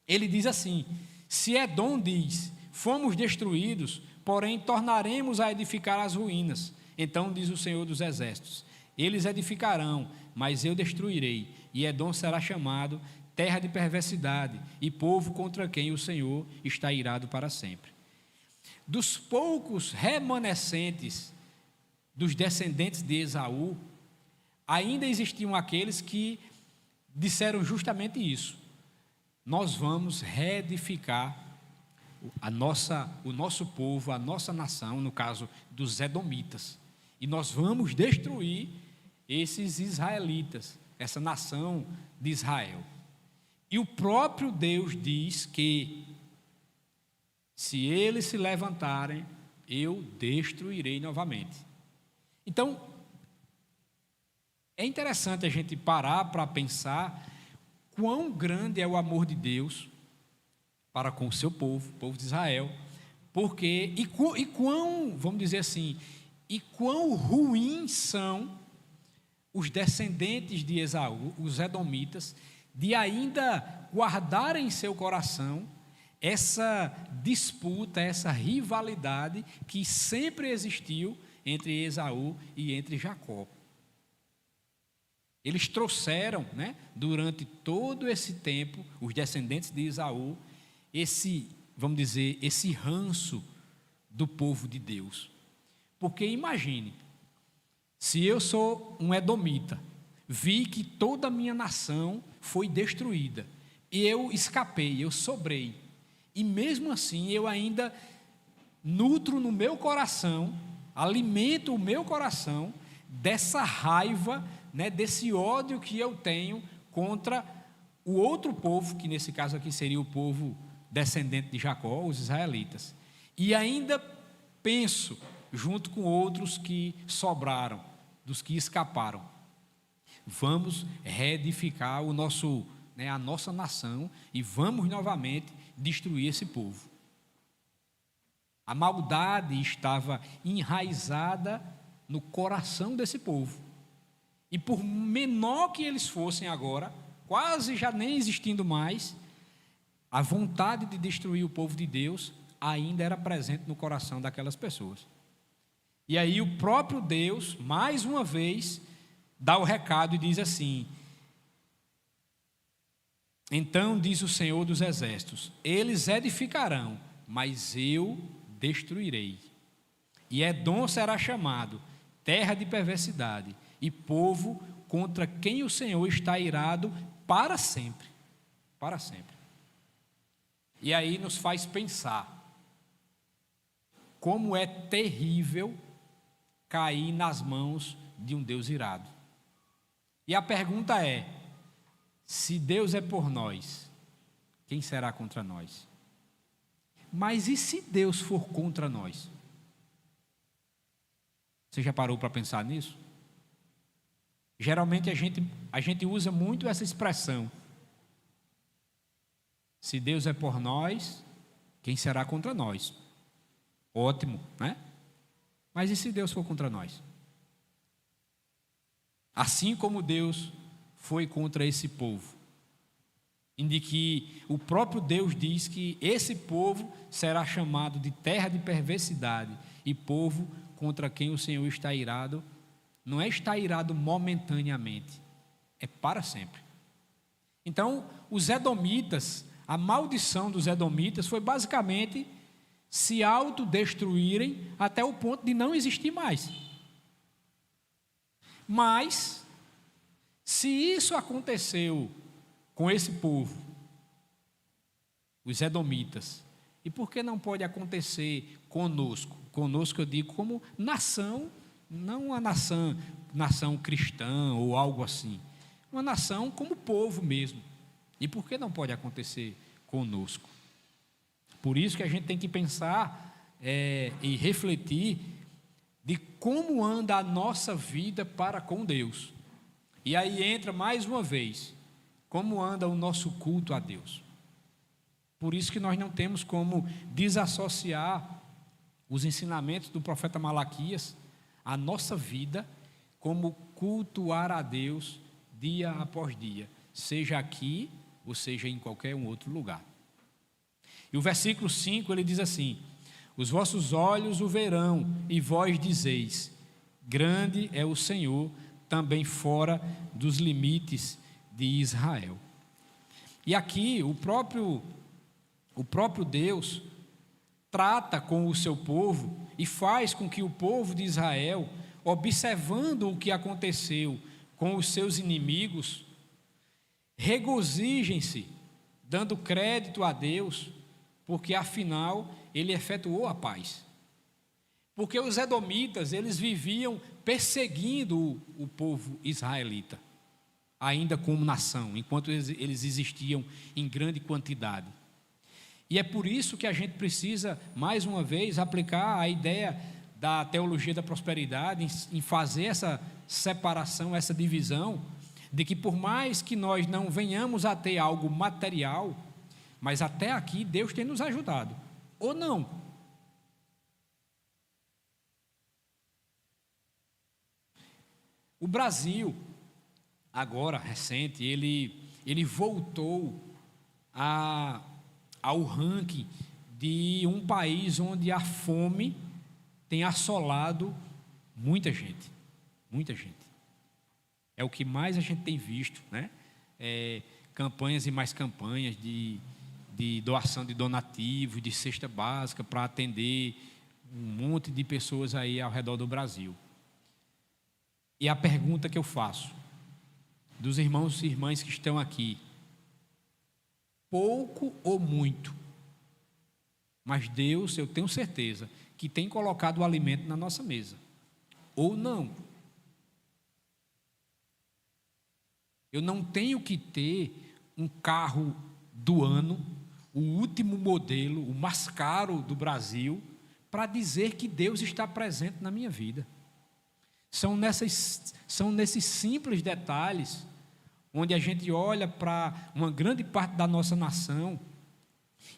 Speaker 2: ele diz assim: se Edom diz: fomos destruídos, porém tornaremos a edificar as ruínas. Então diz o Senhor dos Exércitos: eles edificarão, mas eu destruirei, e Edom será chamado terra de perversidade, e povo contra quem o Senhor está irado para sempre. Dos poucos remanescentes dos descendentes de Esaú, ainda existiam aqueles que disseram justamente isso: nós vamos reedificar o nosso povo, a nossa nação, no caso dos edomitas, e nós vamos destruir esses israelitas, essa nação de Israel. E o próprio Deus diz que, se eles se levantarem, eu destruirei novamente. Então, é interessante a gente parar para pensar quão grande é o amor de Deus para com o seu povo, o povo de Israel, porque, e quão, vamos dizer assim, e quão ruins são os descendentes de Esaú, os edomitas, de ainda guardar em seu coração essa disputa, essa rivalidade que sempre existiu entre Esaú e entre Jacó. Eles trouxeram, durante todo esse tempo, os descendentes de Esaú, vamos dizer, esse ranço do povo de Deus. Porque imagine, se eu sou um edomita, vi que toda a minha nação foi destruída. E eu escapei, eu sobrei. E mesmo assim eu ainda nutro no meu coração, alimento o meu coração dessa raiva, né, desse ódio que eu tenho contra o outro povo, que nesse caso aqui seria o povo descendente de Jacó, os israelitas. E ainda penso, junto com outros que sobraram, dos que escaparam, vamos reedificar o nosso, né, a nossa nação e vamos novamente destruir esse povo. A maldade estava enraizada no coração desse povo. E por menor que eles fossem agora, quase já nem existindo mais, a vontade de destruir o povo de Deus ainda era presente no coração daquelas pessoas. E aí o próprio Deus, mais uma vez, dá o recado e diz assim: então diz o Senhor dos Exércitos, eles edificarão, mas eu destruirei. E Edom será chamado terra de perversidade e povo contra quem o Senhor está irado para sempre. Para sempre. E aí nos faz pensar como é terrível cair nas mãos de um Deus irado. E a pergunta é: se Deus é por nós, quem será contra nós? Mas e se Deus for contra nós? Você já parou para pensar nisso? Geralmente a gente usa muito essa expressão: se Deus é por nós, quem será contra nós? Ótimo, né? Mas e se Deus for contra nós? Assim como Deus foi contra esse povo, em que o próprio Deus diz que esse povo será chamado de terra de perversidade e povo contra quem o Senhor está irado. Não é estar irado momentaneamente, é para sempre. Então, os edomitas, a maldição dos edomitas foi basicamente se autodestruírem até o ponto de não existir mais. Mas, se isso aconteceu com esse povo, os edomitas, e por que não pode acontecer conosco? Conosco eu digo como nação, não uma nação cristã ou algo assim, uma nação como povo mesmo. E por que não pode acontecer conosco? Por isso que a gente tem que pensar e refletir de como anda a nossa vida para com Deus. E aí entra mais uma vez, como anda o nosso culto a Deus. Por isso que nós não temos como desassociar os ensinamentos do profeta Malaquias, a nossa vida, como cultuar a Deus dia após dia, seja aqui ou seja em qualquer outro lugar. E o versículo 5 ele diz assim: os vossos olhos o verão e vós dizeis, grande é o Senhor, também fora dos limites de Israel. E aqui o próprio Deus trata com o seu povo e faz com que o povo de Israel, observando o que aconteceu com os seus inimigos, regozijem-se, dando crédito a Deus, porque afinal ele efetuou a paz. Porque os edomitas, eles viviam perseguindo o povo israelita, ainda como nação, enquanto eles existiam em grande quantidade. E é por isso que a gente precisa, mais uma vez, aplicar a ideia da teologia da prosperidade, em fazer essa separação, essa divisão, de que por mais que nós não venhamos a ter algo material, mas até aqui Deus tem nos ajudado, ou não. O Brasil, agora, recente, ele voltou ao ranking de um país onde a fome tem assolado muita gente, muita gente. É o que mais a gente tem visto, né? Campanhas e mais campanhas de doação de donativos, de cesta básica para atender um monte de pessoas aí ao redor do Brasil. E a pergunta que eu faço: dos irmãos e irmãs que estão aqui, pouco ou muito, mas Deus, eu tenho certeza, que tem colocado o alimento na nossa mesa, ou não. Eu não tenho que ter um carro do ano, o último modelo, o mais caro do Brasil, para dizer que Deus está presente na minha vida. São nesses simples detalhes, onde a gente olha para uma grande parte da nossa nação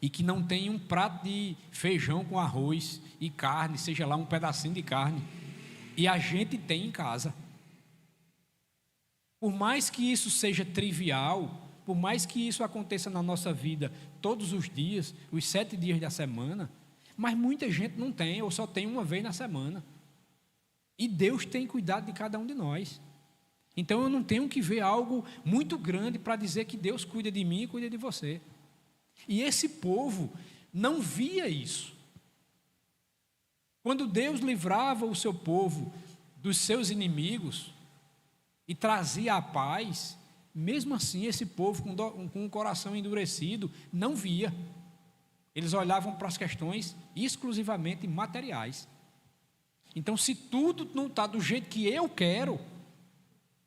Speaker 2: e que não tem um prato de feijão com arroz e carne, seja lá um pedacinho de carne, e a gente tem em casa. Por mais que isso seja trivial, por mais que isso aconteça na nossa vida todos os dias, os 7 dias da semana, mas muita gente não tem, ou só tem uma vez na semana. E Deus tem cuidado de cada um de nós. Então eu não tenho que ver algo muito grande para dizer que Deus cuida de mim e cuida de você. E esse povo não via isso. Quando Deus livrava o seu povo dos seus inimigos e trazia a paz, mesmo assim esse povo com o coração endurecido não via. Eles olhavam para as questões exclusivamente materiais. Então, se tudo não está do jeito que eu quero,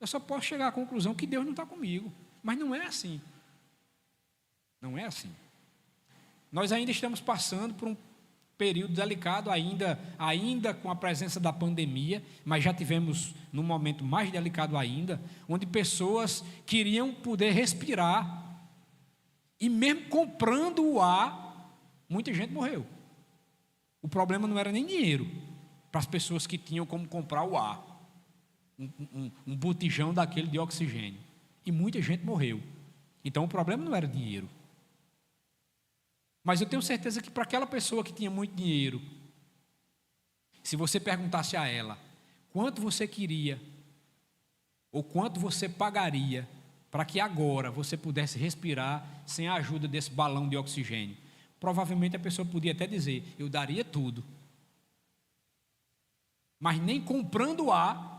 Speaker 2: eu só posso chegar à conclusão que Deus não está comigo. Mas não é assim. Não é assim. Nós ainda estamos passando por um período delicado, ainda com a presença da pandemia, mas já tivemos num momento mais delicado ainda, onde pessoas queriam poder respirar, e mesmo comprando o ar, muita gente morreu. O problema não era nem dinheiro, para as pessoas que tinham como comprar o ar, um botijão daquele de oxigênio, e muita gente morreu. Então o problema não era dinheiro. Mas eu tenho certeza que para aquela pessoa que tinha muito dinheiro, se você perguntasse a ela quanto você queria ou quanto você pagaria para que agora você pudesse respirar sem a ajuda desse balão de oxigênio, provavelmente a pessoa podia até dizer: eu daria tudo. Mas nem comprando o ar,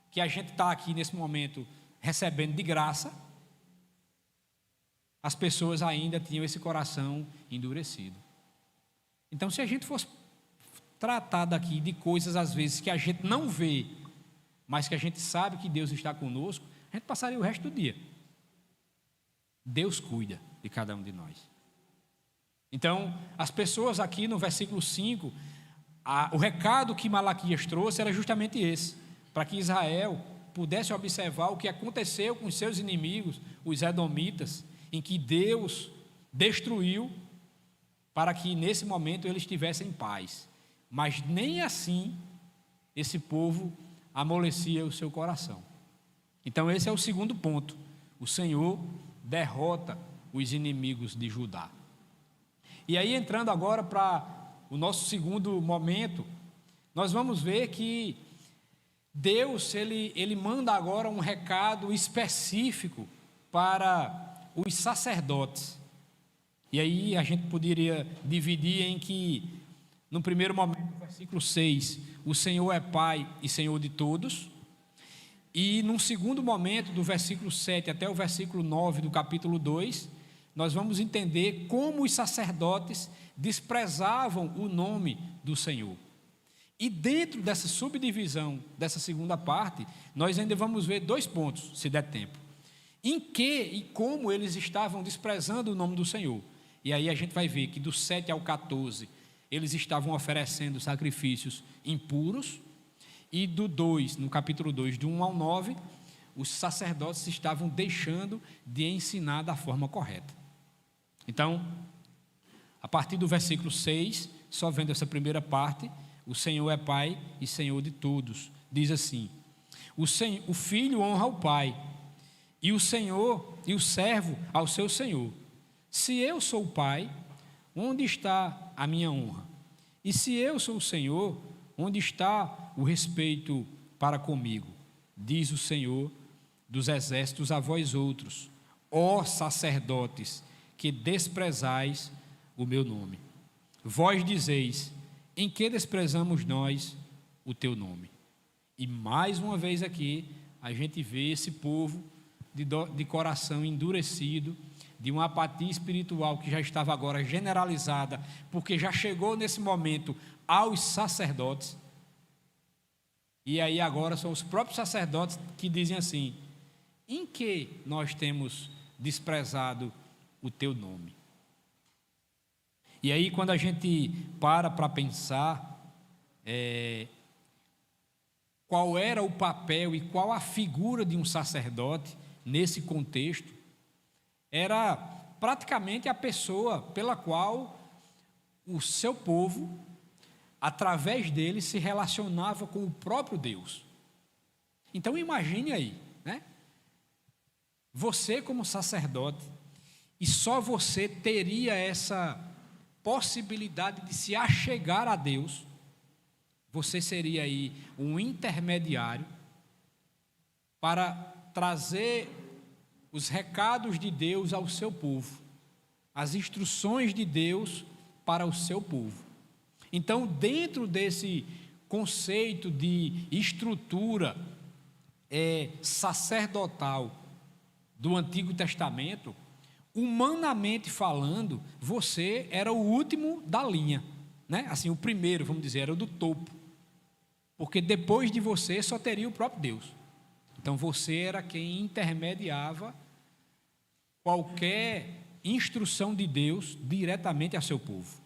Speaker 2: que a gente está aqui nesse momento recebendo de graça, as pessoas ainda tinham esse coração endurecido. Então, se a gente fosse tratar daqui de coisas às vezes que a gente não vê, mas que a gente sabe que Deus está conosco, a gente passaria o resto do dia. Deus cuida de cada um de nós. Então, as pessoas aqui no versículo 5, o recado que Malaquias trouxe era justamente esse, para que Israel pudesse observar o que aconteceu com os seus inimigos, os edomitas, em que Deus destruiu, para que nesse momento eles estivessem em paz. Mas nem assim esse povo amolecia o seu coração. Então esse é o segundo ponto. O Senhor derrota os inimigos de Judá. E aí, entrando agora para o nosso segundo momento, nós vamos ver que Deus, ele manda agora um recado específico para os sacerdotes. E aí a gente poderia dividir em que, no primeiro momento, versículo 6, o Senhor é Pai e Senhor de todos. E num segundo momento, do versículo 7 até o versículo 9 do capítulo 2, nós vamos entender como os sacerdotes desprezavam o nome do Senhor. E dentro dessa subdivisão, dessa segunda parte, nós ainda vamos ver 2 pontos, se der tempo. Em que e como eles estavam desprezando o nome do Senhor. E aí a gente vai ver que do 7 ao 14, eles estavam oferecendo sacrifícios impuros. E do 2, no capítulo 2, do 1 ao 9, os sacerdotes estavam deixando de ensinar da forma correta. Então, a partir do versículo 6, só vendo essa primeira parte, o Senhor é Pai e Senhor de todos. Diz assim: o filho honra o pai, e o Senhor e o servo ao seu senhor. Se eu sou o pai, onde está a minha honra? E se eu sou o Senhor, onde está o respeito para comigo? Diz o Senhor dos exércitos a vós outros, ó sacerdotes, que desprezais o meu nome. Vós dizeis: em que desprezamos nós o teu nome? E mais uma vez aqui, a gente vê esse povo de coração endurecido, de uma apatia espiritual que já estava agora generalizada, porque já chegou nesse momento aos sacerdotes. E aí agora são os próprios sacerdotes que dizem assim: em que nós temos desprezado o teu nome? E aí quando a gente para pensar qual era o papel e qual a figura de um sacerdote nesse contexto, era praticamente a pessoa pela qual o seu povo, através dele, se relacionava com o próprio Deus. Então imagine aí, né? Você como sacerdote, e só você teria essa possibilidade de se achegar a Deus. Você seria aí um intermediário para trazer os recados de Deus ao seu povo, as instruções de Deus para o seu povo. Então, dentro desse conceito de estrutura sacerdotal do Antigo Testamento, humanamente falando, você era o último da linha, né? Assim, o primeiro, vamos dizer, era o do topo, porque depois de você só teria o próprio Deus. Então você era quem intermediava qualquer instrução de Deus diretamente a seu povo.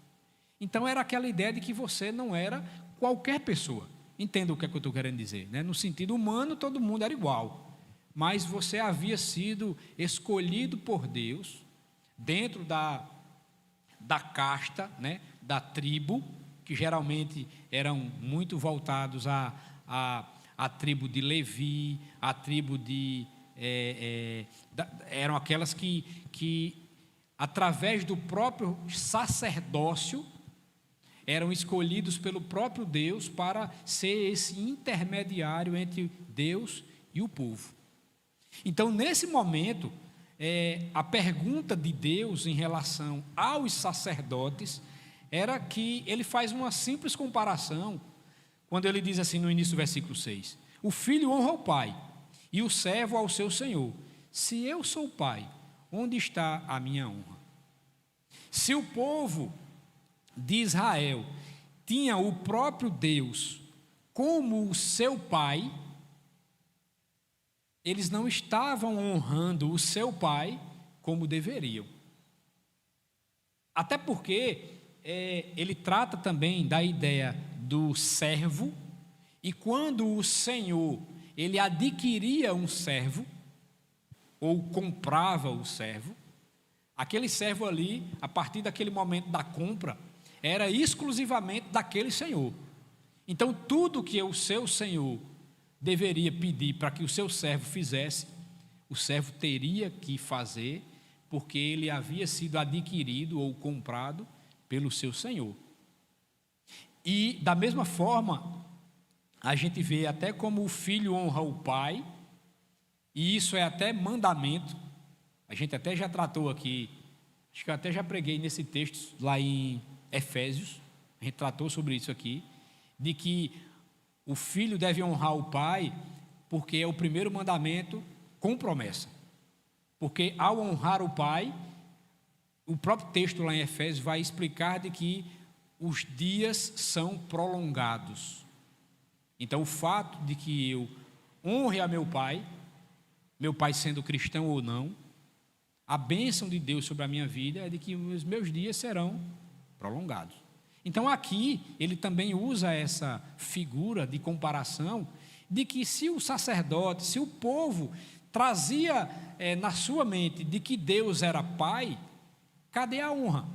Speaker 2: Então era aquela ideia de que você não era qualquer pessoa. Entenda o que é que eu estou querendo dizer, né? No sentido humano, todo mundo era igual, mas você havia sido escolhido por Deus dentro da casta, né? Da tribo, que geralmente eram muito voltados à tribo de Levi, à tribo de... eram aquelas que, através do próprio sacerdócio, eram escolhidos pelo próprio Deus para ser esse intermediário entre Deus e o povo. Então, nesse momento, a pergunta de Deus em relação aos sacerdotes era que ele faz uma simples comparação, quando ele diz assim no início do versículo 6, o filho honra o pai, e o servo ao seu senhor. Se eu sou o pai, onde está a minha honra? Se o povo de Israel tinha o próprio Deus como o seu pai, eles não estavam honrando o seu pai como deveriam. Até porque ele trata também da ideia do servo, e quando o Senhor ele adquiria um servo, ou comprava o servo, aquele servo ali, a partir daquele momento da compra, era exclusivamente daquele senhor. Então, tudo que o seu senhor deveria pedir para que o seu servo fizesse, o servo teria que fazer, porque ele havia sido adquirido ou comprado pelo seu senhor. E, da mesma forma, a gente vê até como o filho honra o pai, e isso é até mandamento. A gente até já tratou aqui, acho que eu até já preguei nesse texto lá em Efésios, a gente tratou sobre isso aqui, de que o filho deve honrar o pai, porque é o primeiro mandamento com promessa. Porque ao honrar o pai, o próprio texto lá em Efésios vai explicar de que os dias são prolongados. Então, o fato de que eu honre a meu pai sendo cristão ou não, a bênção de Deus sobre a minha vida é de que os meus dias serão prolongados. Então, aqui, ele também usa essa figura de comparação, de que se o sacerdote, se o povo trazia na sua mente de que Deus era pai, cadê a honra?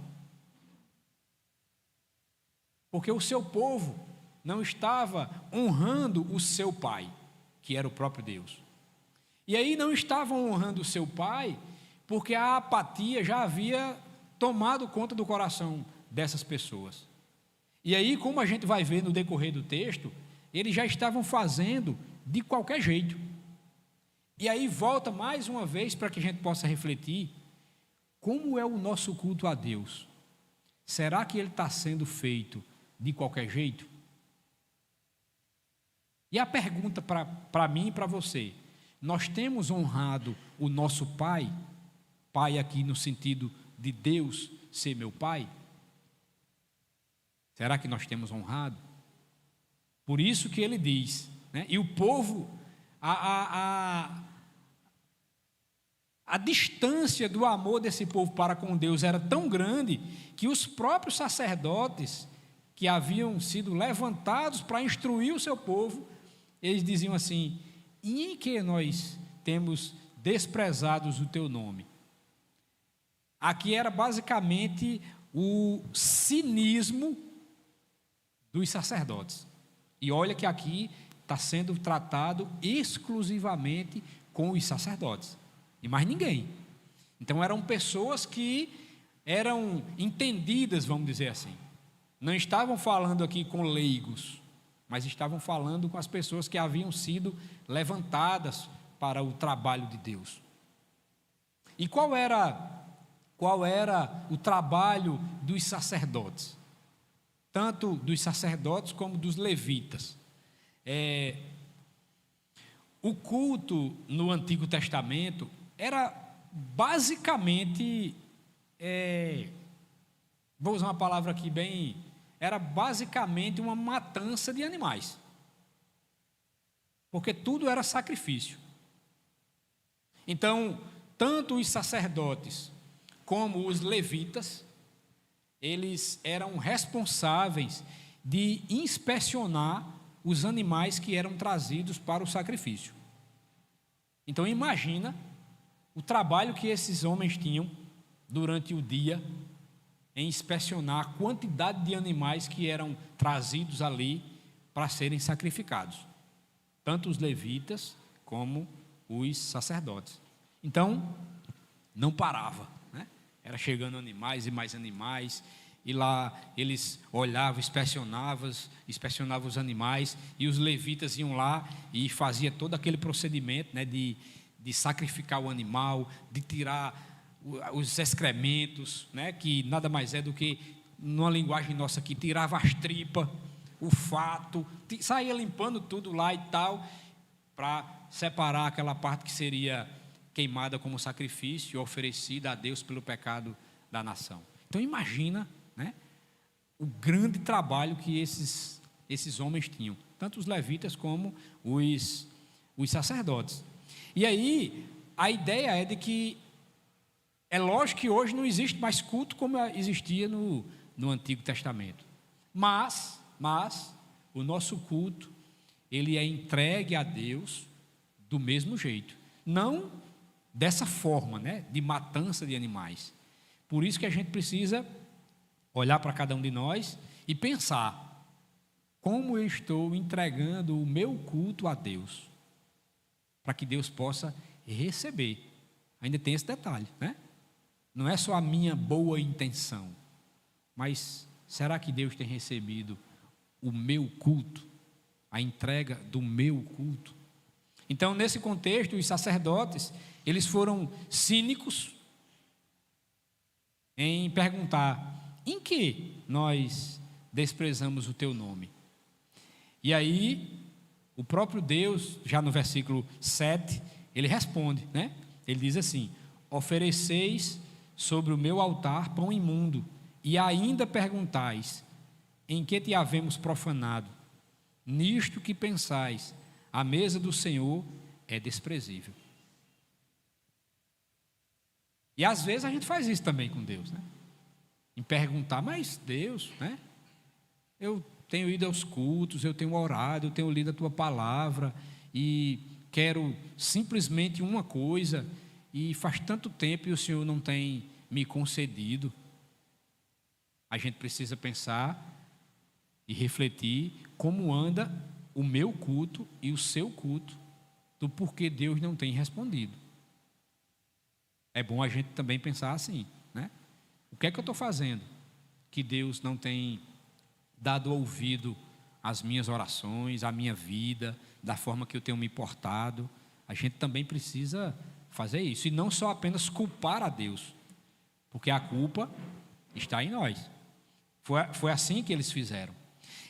Speaker 2: Porque o seu povo não estava honrando o seu pai, que era o próprio Deus. E aí não estavam honrando o seu pai, porque a apatia já havia tomado conta do coração dessas pessoas. E aí, como a gente vai ver no decorrer do texto, eles já estavam fazendo de qualquer jeito. E aí volta mais uma vez para que a gente possa refletir, como é o nosso culto a Deus? Será que ele está sendo feito de qualquer jeito? E a pergunta para mim e para você, nós temos honrado o nosso pai? Pai aqui no sentido de Deus ser meu pai? Será que nós temos honrado? Por isso que ele diz, né? E o povo, a distância do amor desse povo para com Deus era tão grande que os próprios sacerdotes que haviam sido levantados para instruir o seu povo, eles diziam assim: e em que nós temos desprezados o teu nome? Aqui era basicamente o cinismo dos sacerdotes. E olha que aqui está sendo tratado exclusivamente com os sacerdotes, e mais ninguém. Então eram pessoas que eram entendidas, vamos dizer assim. Não estavam falando aqui com leigos, mas estavam falando com as pessoas que haviam sido levantadas para o trabalho de Deus. E qual era o trabalho dos sacerdotes? Tanto dos sacerdotes como dos levitas. O culto no Antigo Testamento era basicamente, vou usar uma palavra aqui bem, era basicamente uma matança de animais, porque tudo era sacrifício. Então, tanto os sacerdotes como os levitas, eles eram responsáveis de inspecionar os animais que eram trazidos para o sacrifício. Então imagina o trabalho que esses homens tinham durante o dia em inspecionar a quantidade de animais que eram trazidos ali para serem sacrificados, tanto os levitas como os sacerdotes. Então não parava, né? Era chegando animais e mais animais, e lá eles olhavam, inspecionavam os animais, e os levitas iam lá e fazia todo aquele procedimento, né, de sacrificar o animal, de tirar os excrementos, né, que nada mais é do que, numa linguagem nossa aqui, tirava as tripas, o fato, saía limpando tudo lá e tal, para separar aquela parte que seria queimada como sacrifício, oferecida a Deus pelo pecado da nação. Então imagina, né, o grande trabalho que esses homens tinham, tanto os levitas como os sacerdotes. E aí a ideia é de que, é lógico que hoje não existe mais culto como existia no Antigo Testamento, mas o nosso culto, ele é entregue a Deus do mesmo jeito, não dessa forma, né, de matança de animais. Por isso que a gente precisa olhar para cada um de nós e pensar: como eu estou entregando o meu culto a Deus, para que Deus possa receber. Ainda tem esse detalhe, né? Não é só a minha boa intenção, mas será que Deus tem recebido o meu culto, a entrega do meu culto? Então, nesse contexto, os sacerdotes, eles foram cínicos em perguntar: em que nós desprezamos o teu nome? E aí, o próprio Deus, já no versículo 7, ele responde, né? Ele diz assim: ofereceis sobre o meu altar pão imundo, e ainda perguntais: em que te havemos profanado? Nisto que pensais, a mesa do Senhor é desprezível. E às vezes a gente faz isso também com Deus, né? Em perguntar: mas Deus, né? Eu tenho ido aos cultos, eu tenho orado, eu tenho lido a tua palavra e quero simplesmente uma coisa, e faz tanto tempo e o Senhor não tem me concedido. A gente precisa pensar e refletir como anda o meu culto e o seu culto, do porquê Deus não tem respondido. É bom a gente também pensar assim, né? O que é que eu estou fazendo que Deus não tem dado ouvido às minhas orações, à minha vida, da forma que eu tenho me portado? A gente também precisa fazer isso, e não só apenas culpar a Deus, porque a culpa está em nós. Foi assim que eles fizeram.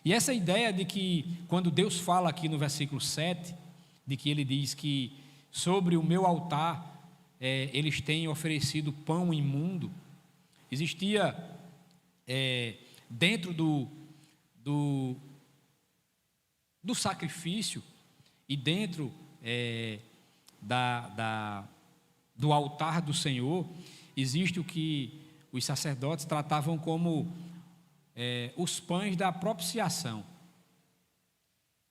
Speaker 2: E essa ideia de que, quando Deus fala aqui no versículo 7, de que ele diz que sobre o meu altar eles têm oferecido pão imundo. Existia dentro do sacrifício e dentro do altar do Senhor, existe o que os sacerdotes tratavam como os pães da propiciação.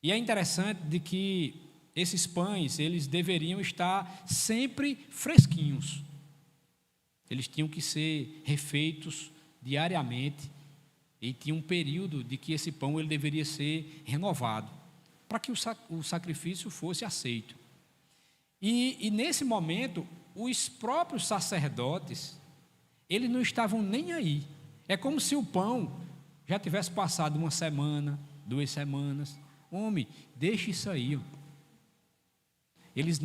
Speaker 2: E é interessante de que esses pães, eles deveriam estar sempre fresquinhos. Eles tinham que ser refeitos diariamente e tinha um período de que esse pão ele deveria ser renovado para que o sacrifício fosse aceito. E nesse momento, os próprios sacerdotes, eles não estavam nem aí. É como se o pão já tivesse passado 1 semana, 2 semanas. Homem, deixe isso aí. Eles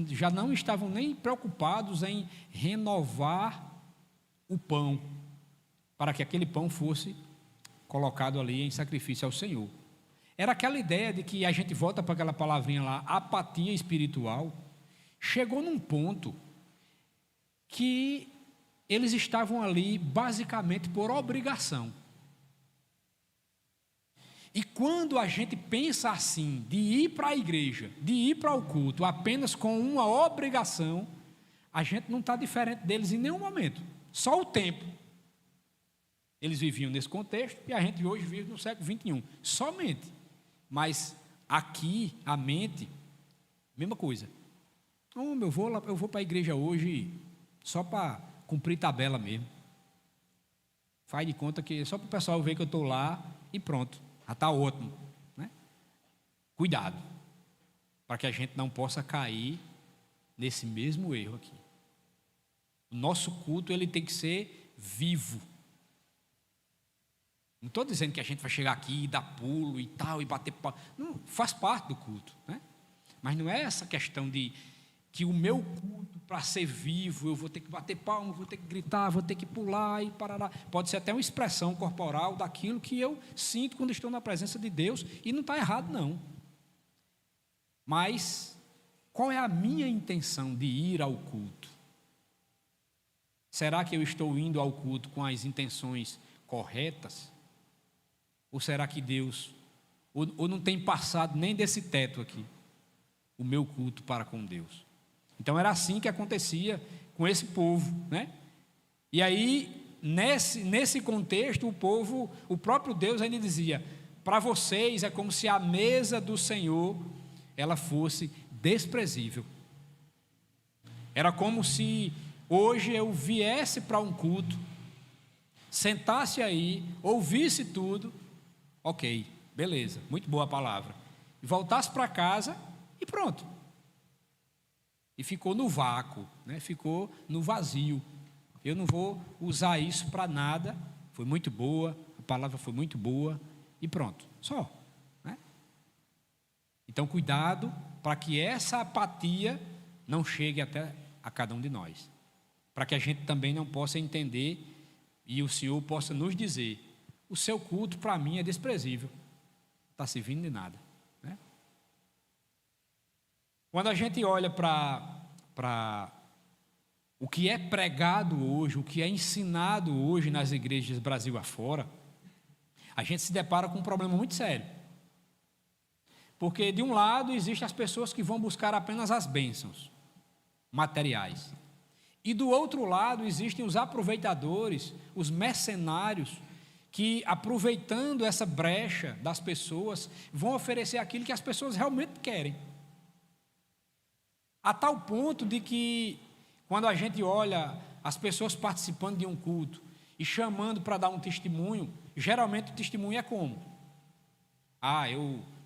Speaker 2: já não estavam nem preocupados em renovar o pão, para que aquele pão fosse colocado ali em sacrifício ao Senhor. Era aquela ideia de que a gente volta para aquela palavrinha lá, apatia espiritual. Chegou num ponto que eles estavam ali basicamente por obrigação. E quando a gente pensa assim, de ir para a igreja, de ir para o culto, apenas com uma obrigação, a gente não está diferente deles em nenhum momento, só o tempo. Eles viviam nesse contexto e a gente hoje vive no século XXI, somente. Mas aqui, a mente, mesma coisa. Eu vou para a igreja hoje só para cumprir tabela mesmo. Faz de conta que só para o pessoal ver que eu estou lá e pronto. Já está ótimo, né? Cuidado, para que a gente não possa cair nesse mesmo erro aqui. O nosso culto ele tem que ser vivo. Não estou dizendo que a gente vai chegar aqui e dar pulo e tal, e bater palma. Não, faz parte do culto, né? Mas não é essa questão de que o meu culto, para ser vivo, eu vou ter que bater palma, vou ter que gritar, vou ter que pular e parar. Pode ser até uma expressão corporal daquilo que eu sinto quando estou na presença de Deus, e não está errado, não. Mas qual é a minha intenção de ir ao culto? Será que eu estou indo ao culto com as intenções corretas? Ou será que Deus, ou não tem passado nem desse teto aqui, o meu culto para com Deus? Então era assim que acontecia com esse povo, né? E aí, nesse contexto, o próprio Deus ainda dizia: para vocês é como se a mesa do Senhor ela fosse desprezível. Era como se hoje eu viesse para um culto, sentasse aí, ouvisse tudo, ok, beleza, muito boa a palavra, e voltasse para casa e pronto. E ficou no vácuo, né? Ficou no vazio. Eu não vou usar isso para nada. Foi muito boa, a palavra foi muito boa e pronto, só, né? Então cuidado para que essa apatia não chegue até a cada um de nós, para que a gente também não possa entender e o Senhor possa nos dizer: o seu culto para mim é desprezível, não está servindo de nada, né? Quando a gente olha para o que é pregado hoje, o que é ensinado hoje nas igrejas Brasil afora, a gente se depara com um problema muito sério. Porque de um lado existem as pessoas que vão buscar apenas as bênçãos materiais. E do outro lado existem os aproveitadores, os mercenários, que aproveitando essa brecha das pessoas, vão oferecer aquilo que as pessoas realmente querem. A tal ponto de que, quando a gente olha as pessoas participando de um culto e chamando para dar um testemunho, geralmente o testemunho é como?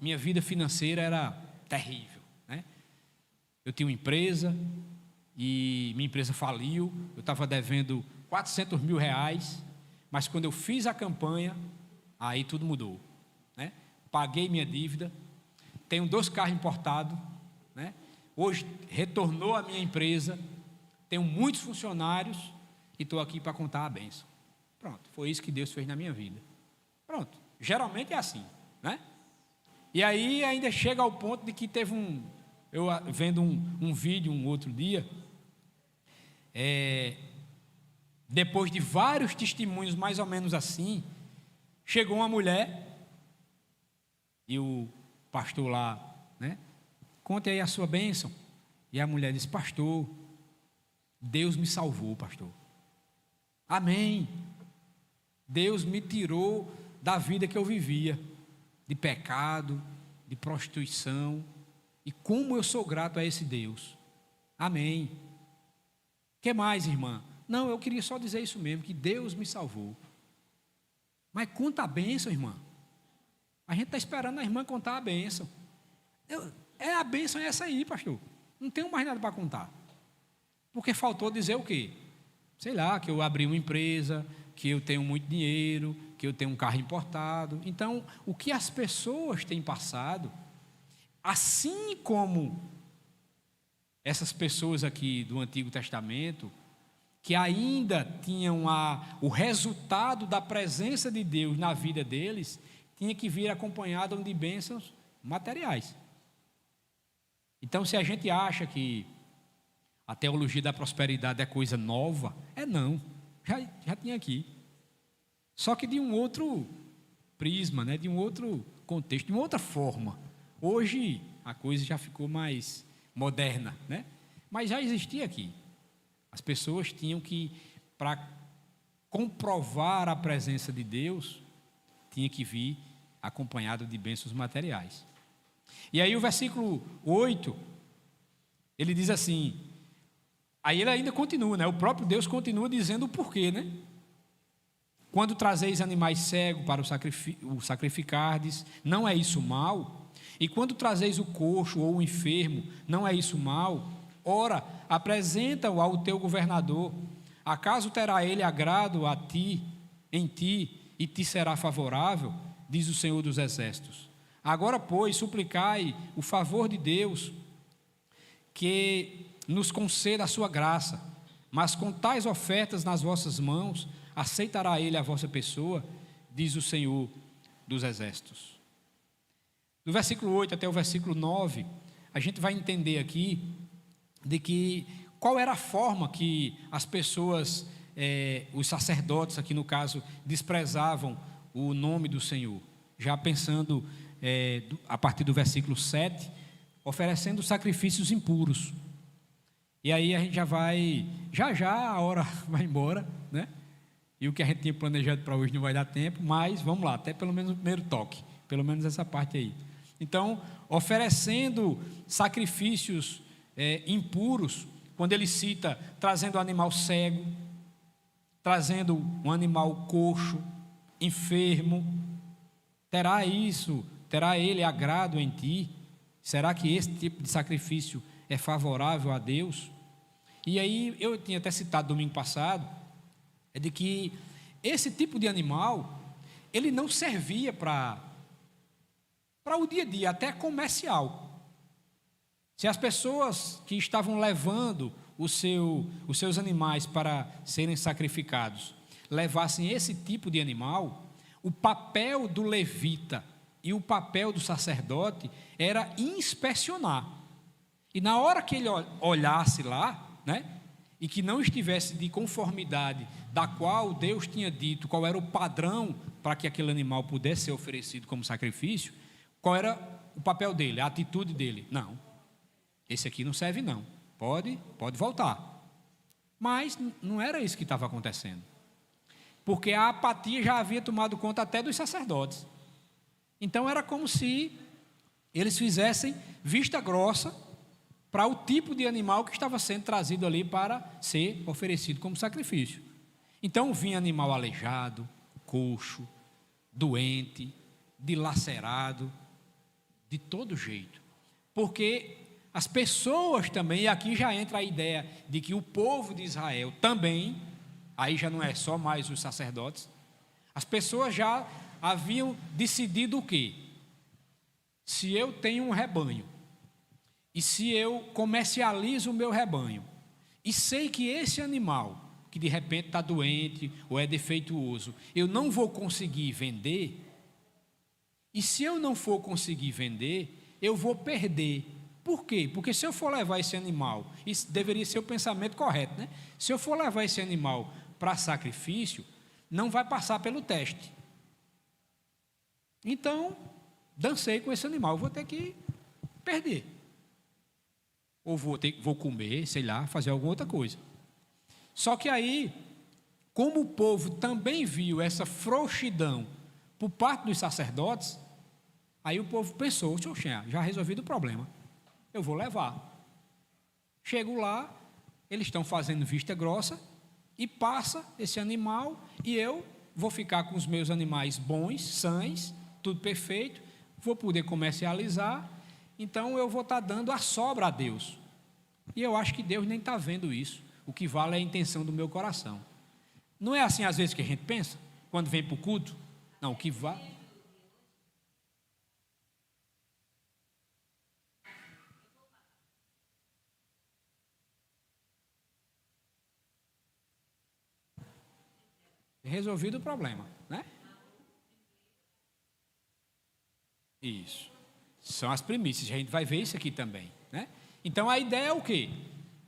Speaker 2: Minha vida financeira era terrível, né? Eu tinha uma empresa e minha empresa faliu, eu estava devendo 400 mil reais, mas quando eu fiz a campanha, aí tudo mudou, né? Paguei minha dívida, tenho 2 carros importados, né? Hoje retornou a minha empresa, tenho muitos funcionários e estou aqui para contar a bênção. Pronto, foi isso que Deus fez na minha vida. Pronto, geralmente é assim, né? E aí ainda chega ao ponto de que eu vendo um vídeo um outro dia, depois de vários testemunhos mais ou menos assim, chegou uma mulher e o pastor lá, né? Conte aí a sua bênção. E a mulher disse: pastor, Deus me salvou, pastor. Amém. Deus me tirou da vida que eu vivia, de pecado, de prostituição, e como eu sou grato a esse Deus. Amém. O que mais, irmã? Não, eu queria só dizer isso mesmo, que Deus me salvou. Mas conta a bênção, irmã. A gente está esperando a irmã contar a bênção. A bênção é essa aí, pastor. Não tenho mais nada para contar. Porque faltou dizer o quê? Sei lá, que eu abri uma empresa, que eu tenho muito dinheiro, que eu tenho um carro importado. Então, o que as pessoas têm passado, assim como essas pessoas aqui do Antigo Testamento, que ainda tinham o resultado da presença de Deus na vida deles, tinha que vir acompanhado de bênçãos materiais. Então, se a gente acha que a teologia da prosperidade é coisa nova, não, já tinha aqui. Só que de um outro prisma, né? De um outro contexto, de uma outra forma. Hoje a coisa já ficou mais moderna, né? Mas já existia aqui. As pessoas tinham que, para comprovar a presença de Deus, tinha que vir acompanhado de bênçãos materiais. E aí o versículo 8, ele diz assim, aí ele ainda continua, né? O próprio Deus continua dizendo o porquê, né? Quando trazeis animais cegos para o sacrificardes, não é isso mal? E quando trazeis o coxo ou o enfermo, não é isso mal? Ora, apresenta-o ao teu governador. Acaso terá ele agrado a ti, em ti, e te será favorável? Diz o Senhor dos Exércitos. Agora, pois, suplicai o favor de Deus, que nos conceda a sua graça, mas com tais ofertas nas vossas mãos, aceitará ele a vossa pessoa, diz o Senhor dos Exércitos. Do versículo 8 até o versículo 9, a gente vai entender aqui de que qual era a forma que as pessoas, os sacerdotes aqui no caso, desprezavam o nome do Senhor. Já pensando a partir do versículo 7, oferecendo sacrifícios impuros. E aí a gente já a hora vai embora, né? E o que a gente tinha planejado para hoje não vai dar tempo, mas vamos lá, até pelo menos o primeiro toque, pelo menos essa parte aí. Então, oferecendo sacrifícios impuros, quando ele cita trazendo um animal cego, trazendo um animal coxo, enfermo, terá ele agrado em ti? Será que esse tipo de sacrifício é favorável a Deus? E aí, eu tinha até citado domingo passado, de que esse tipo de animal, ele não servia para o dia a dia, até comercial. Se as pessoas que estavam levando os seus animais para serem sacrificados, levassem esse tipo de animal, o papel do levita e o papel do sacerdote era inspecionar. E na hora que ele olhasse lá, né, e que não estivesse de conformidade da qual Deus tinha dito qual era o padrão para que aquele animal pudesse ser oferecido como sacrifício, qual era o papel dele, a atitude dele? Não, esse aqui não serve não, pode voltar. Mas não era isso que estava acontecendo, porque a apatia já havia tomado conta até dos sacerdotes. Então era como se eles fizessem vista grossa para o tipo de animal que estava sendo trazido ali para ser oferecido como sacrifício. Então vinha animal aleijado, coxo, doente, dilacerado, de todo jeito. Porque as pessoas também, e aqui já entra a ideia de que o povo de Israel também, aí já não é só mais os sacerdotes, as pessoas já haviam decidido o quê? Se eu tenho um rebanho, e se eu comercializo o meu rebanho, e sei que esse animal, que de repente está doente ou é defeituoso, eu não vou conseguir vender, e se eu não for conseguir vender, eu vou perder Por quê? Porque se eu for levar esse animal, isso deveria ser o pensamento correto, né? Se eu for levar esse animal para sacrifício, não vai passar pelo teste. Então, dancei com esse animal, vou ter que perder. Ou vou comer, sei lá, fazer alguma outra coisa. Só que aí, como o povo também viu essa frouxidão por parte dos sacerdotes, aí o povo pensou, já resolvido o problema, eu vou levar. Chego lá, eles estão fazendo vista grossa, e passa esse animal, e eu vou ficar com os meus animais bons, sãs, tudo perfeito, vou poder comercializar, então eu vou estar dando a sobra a Deus. E eu acho que Deus nem está vendo isso. O que vale é a intenção do meu coração. Não é assim às vezes que a gente pensa, quando vem para o culto? Não, o que vale... Resolvido o problema, né? Isso. São as primícias, a gente vai ver isso aqui também, né? Então a ideia é o quê?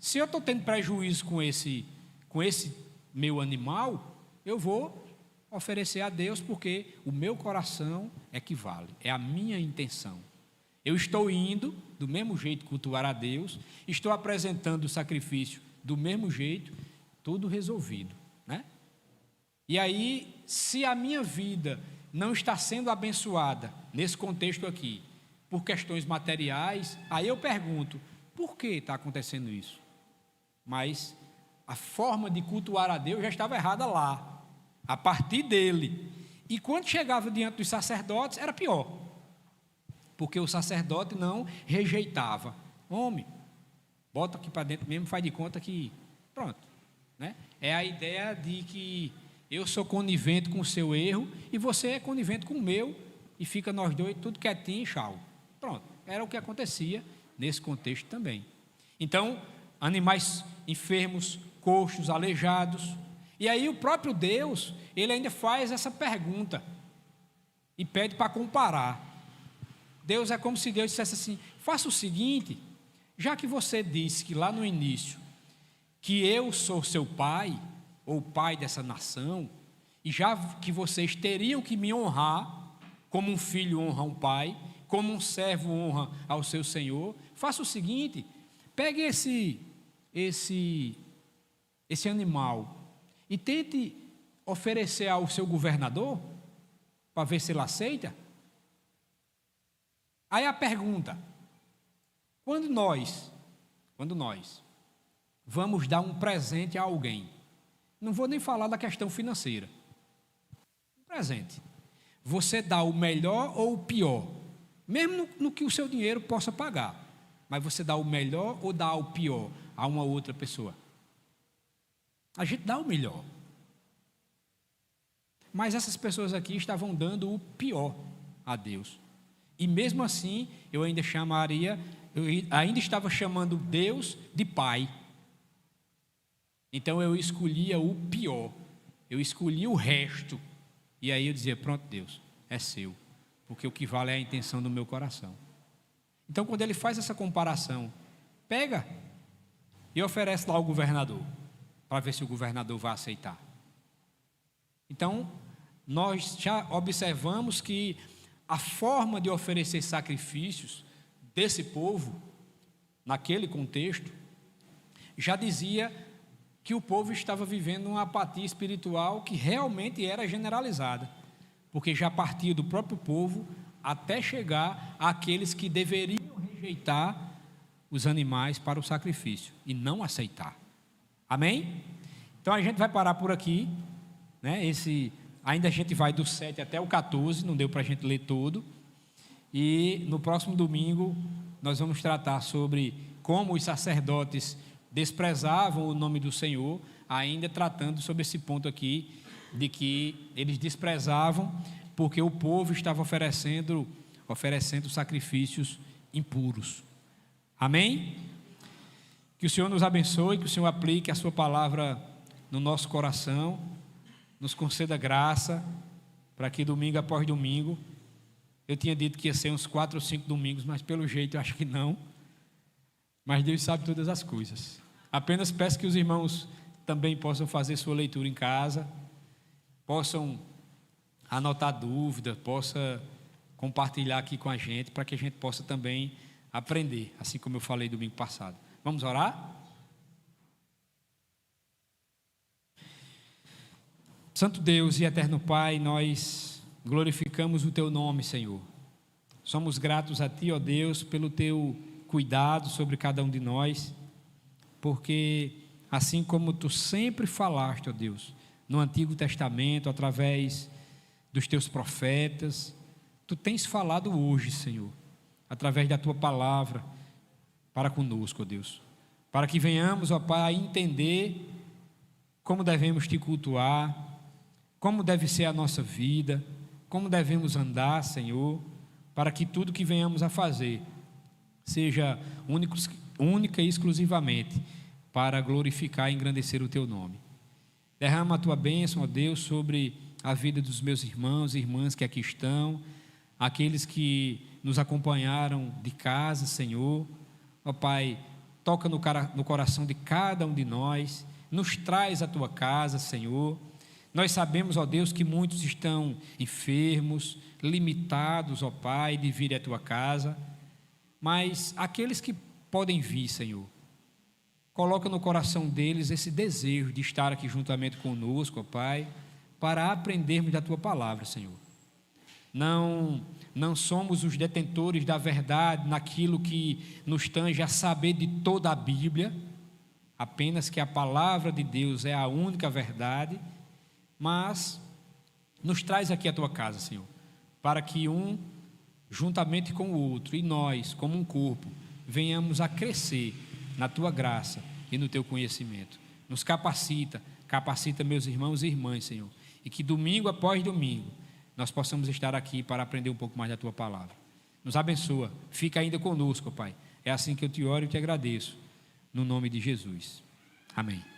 Speaker 2: Se eu estou tendo prejuízo com esse meu animal, eu vou oferecer a Deus, porque o meu coração é que vale, é a minha intenção. Eu estou indo do mesmo jeito cultuar a Deus, estou apresentando o sacrifício do mesmo jeito, tudo resolvido, né? E aí, se a minha vida não está sendo abençoada, nesse contexto aqui, por questões materiais, aí eu pergunto, por que está acontecendo isso? Mas a forma de cultuar a Deus já estava errada lá, a partir dele. E quando chegava diante dos sacerdotes, era pior, porque o sacerdote não rejeitava. Homem, bota aqui para dentro mesmo, faz de conta que, pronto, né? É a ideia de que eu sou conivente com o seu erro e você é conivente com o meu, e fica nós dois tudo quietinho e tchau. Pronto, era o que acontecia nesse contexto também. Então, animais enfermos, coxos, aleijados, e aí o próprio Deus, ele ainda faz essa pergunta e pede para comparar. Deus é como se Deus dissesse assim, faça o seguinte, já que você disse que lá no início, que eu sou seu pai, ou pai dessa nação, e já que vocês teriam que me honrar, como um filho honra um pai, como um servo honra ao seu senhor, faça o seguinte, pegue esse animal e tente oferecer ao seu governador, para ver se ele aceita. Aí a pergunta, quando nós vamos dar um presente a alguém, não vou nem falar da questão financeira. Um presente. Você dá o melhor ou o pior? Mesmo no que o seu dinheiro possa pagar. Mas você dá o melhor ou dá o pior a uma outra pessoa? A gente dá o melhor. Mas essas pessoas aqui estavam dando o pior a Deus. E mesmo assim, eu ainda estava chamando Deus de Pai. Então eu escolhia o pior, eu escolhia o resto, e aí eu dizia, pronto Deus, é seu, porque o que vale é a intenção do meu coração. Então quando ele faz essa comparação, pega e oferece lá ao governador, para ver se o governador vai aceitar. Então nós já observamos que a forma de oferecer sacrifícios desse povo, naquele contexto, já dizia que o povo estava vivendo uma apatia espiritual que realmente era generalizada, porque já partia do próprio povo até chegar àqueles que deveriam rejeitar os animais para o sacrifício e não aceitar. Amém? Então a gente vai parar por aqui, né? Ainda a gente vai do 7 até o 14, não deu para a gente ler todo, e no próximo domingo nós vamos tratar sobre como os sacerdotes desprezavam o nome do Senhor, ainda tratando sobre esse ponto aqui, de que eles desprezavam porque o povo estava oferecendo sacrifícios impuros. Amém? Que o Senhor nos abençoe, que o Senhor aplique a sua palavra no nosso coração, nos conceda graça, para que domingo após domingo, eu tinha dito que ia ser uns 4 ou 5 domingos, mas pelo jeito eu acho que não, mas Deus sabe todas as coisas. Apenas peço que os irmãos também possam fazer sua leitura em casa, possam anotar dúvida, possa compartilhar aqui com a gente, para que a gente possa também aprender, assim como eu falei domingo passado. Vamos orar? Santo Deus e eterno Pai, nós glorificamos o Teu nome, Senhor. Somos gratos a Ti, ó Deus, pelo Teu cuidado sobre cada um de nós, porque assim como Tu sempre falaste, ó Deus, no Antigo Testamento, através dos Teus profetas, Tu tens falado hoje, Senhor, através da Tua palavra, para conosco, ó Deus, para que venhamos, ó Pai, a entender como devemos Te cultuar, como deve ser a nossa vida, como devemos andar, Senhor, para que tudo que venhamos a fazer seja única e exclusivamente para glorificar e engrandecer o Teu nome. Derrama a Tua bênção, ó Deus, sobre a vida dos meus irmãos e irmãs que aqui estão, aqueles que nos acompanharam de casa, Senhor. Ó Pai, toca no coração de cada um de nós, nos traz à Tua casa, Senhor. Nós sabemos, ó Deus, que muitos estão enfermos, limitados, ó Pai, de vir à Tua casa, mas aqueles que podem vir, Senhor, coloca no coração deles esse desejo de estar aqui juntamente conosco, ó Pai, para aprendermos da Tua palavra, Senhor. Não somos os detentores da verdade naquilo que nos tange a saber de toda a Bíblia, apenas que a palavra de Deus é a única verdade, mas nos traz aqui à Tua casa, Senhor, para que um, juntamente com o outro, e nós, como um corpo, venhamos a crescer na Tua graça e no Teu conhecimento. Nos capacita meus irmãos e irmãs, Senhor, e que domingo após domingo nós possamos estar aqui para aprender um pouco mais da Tua palavra. Nos abençoa, fica ainda conosco, Pai. É assim que eu Te oro e Te agradeço, no nome de Jesus. Amém.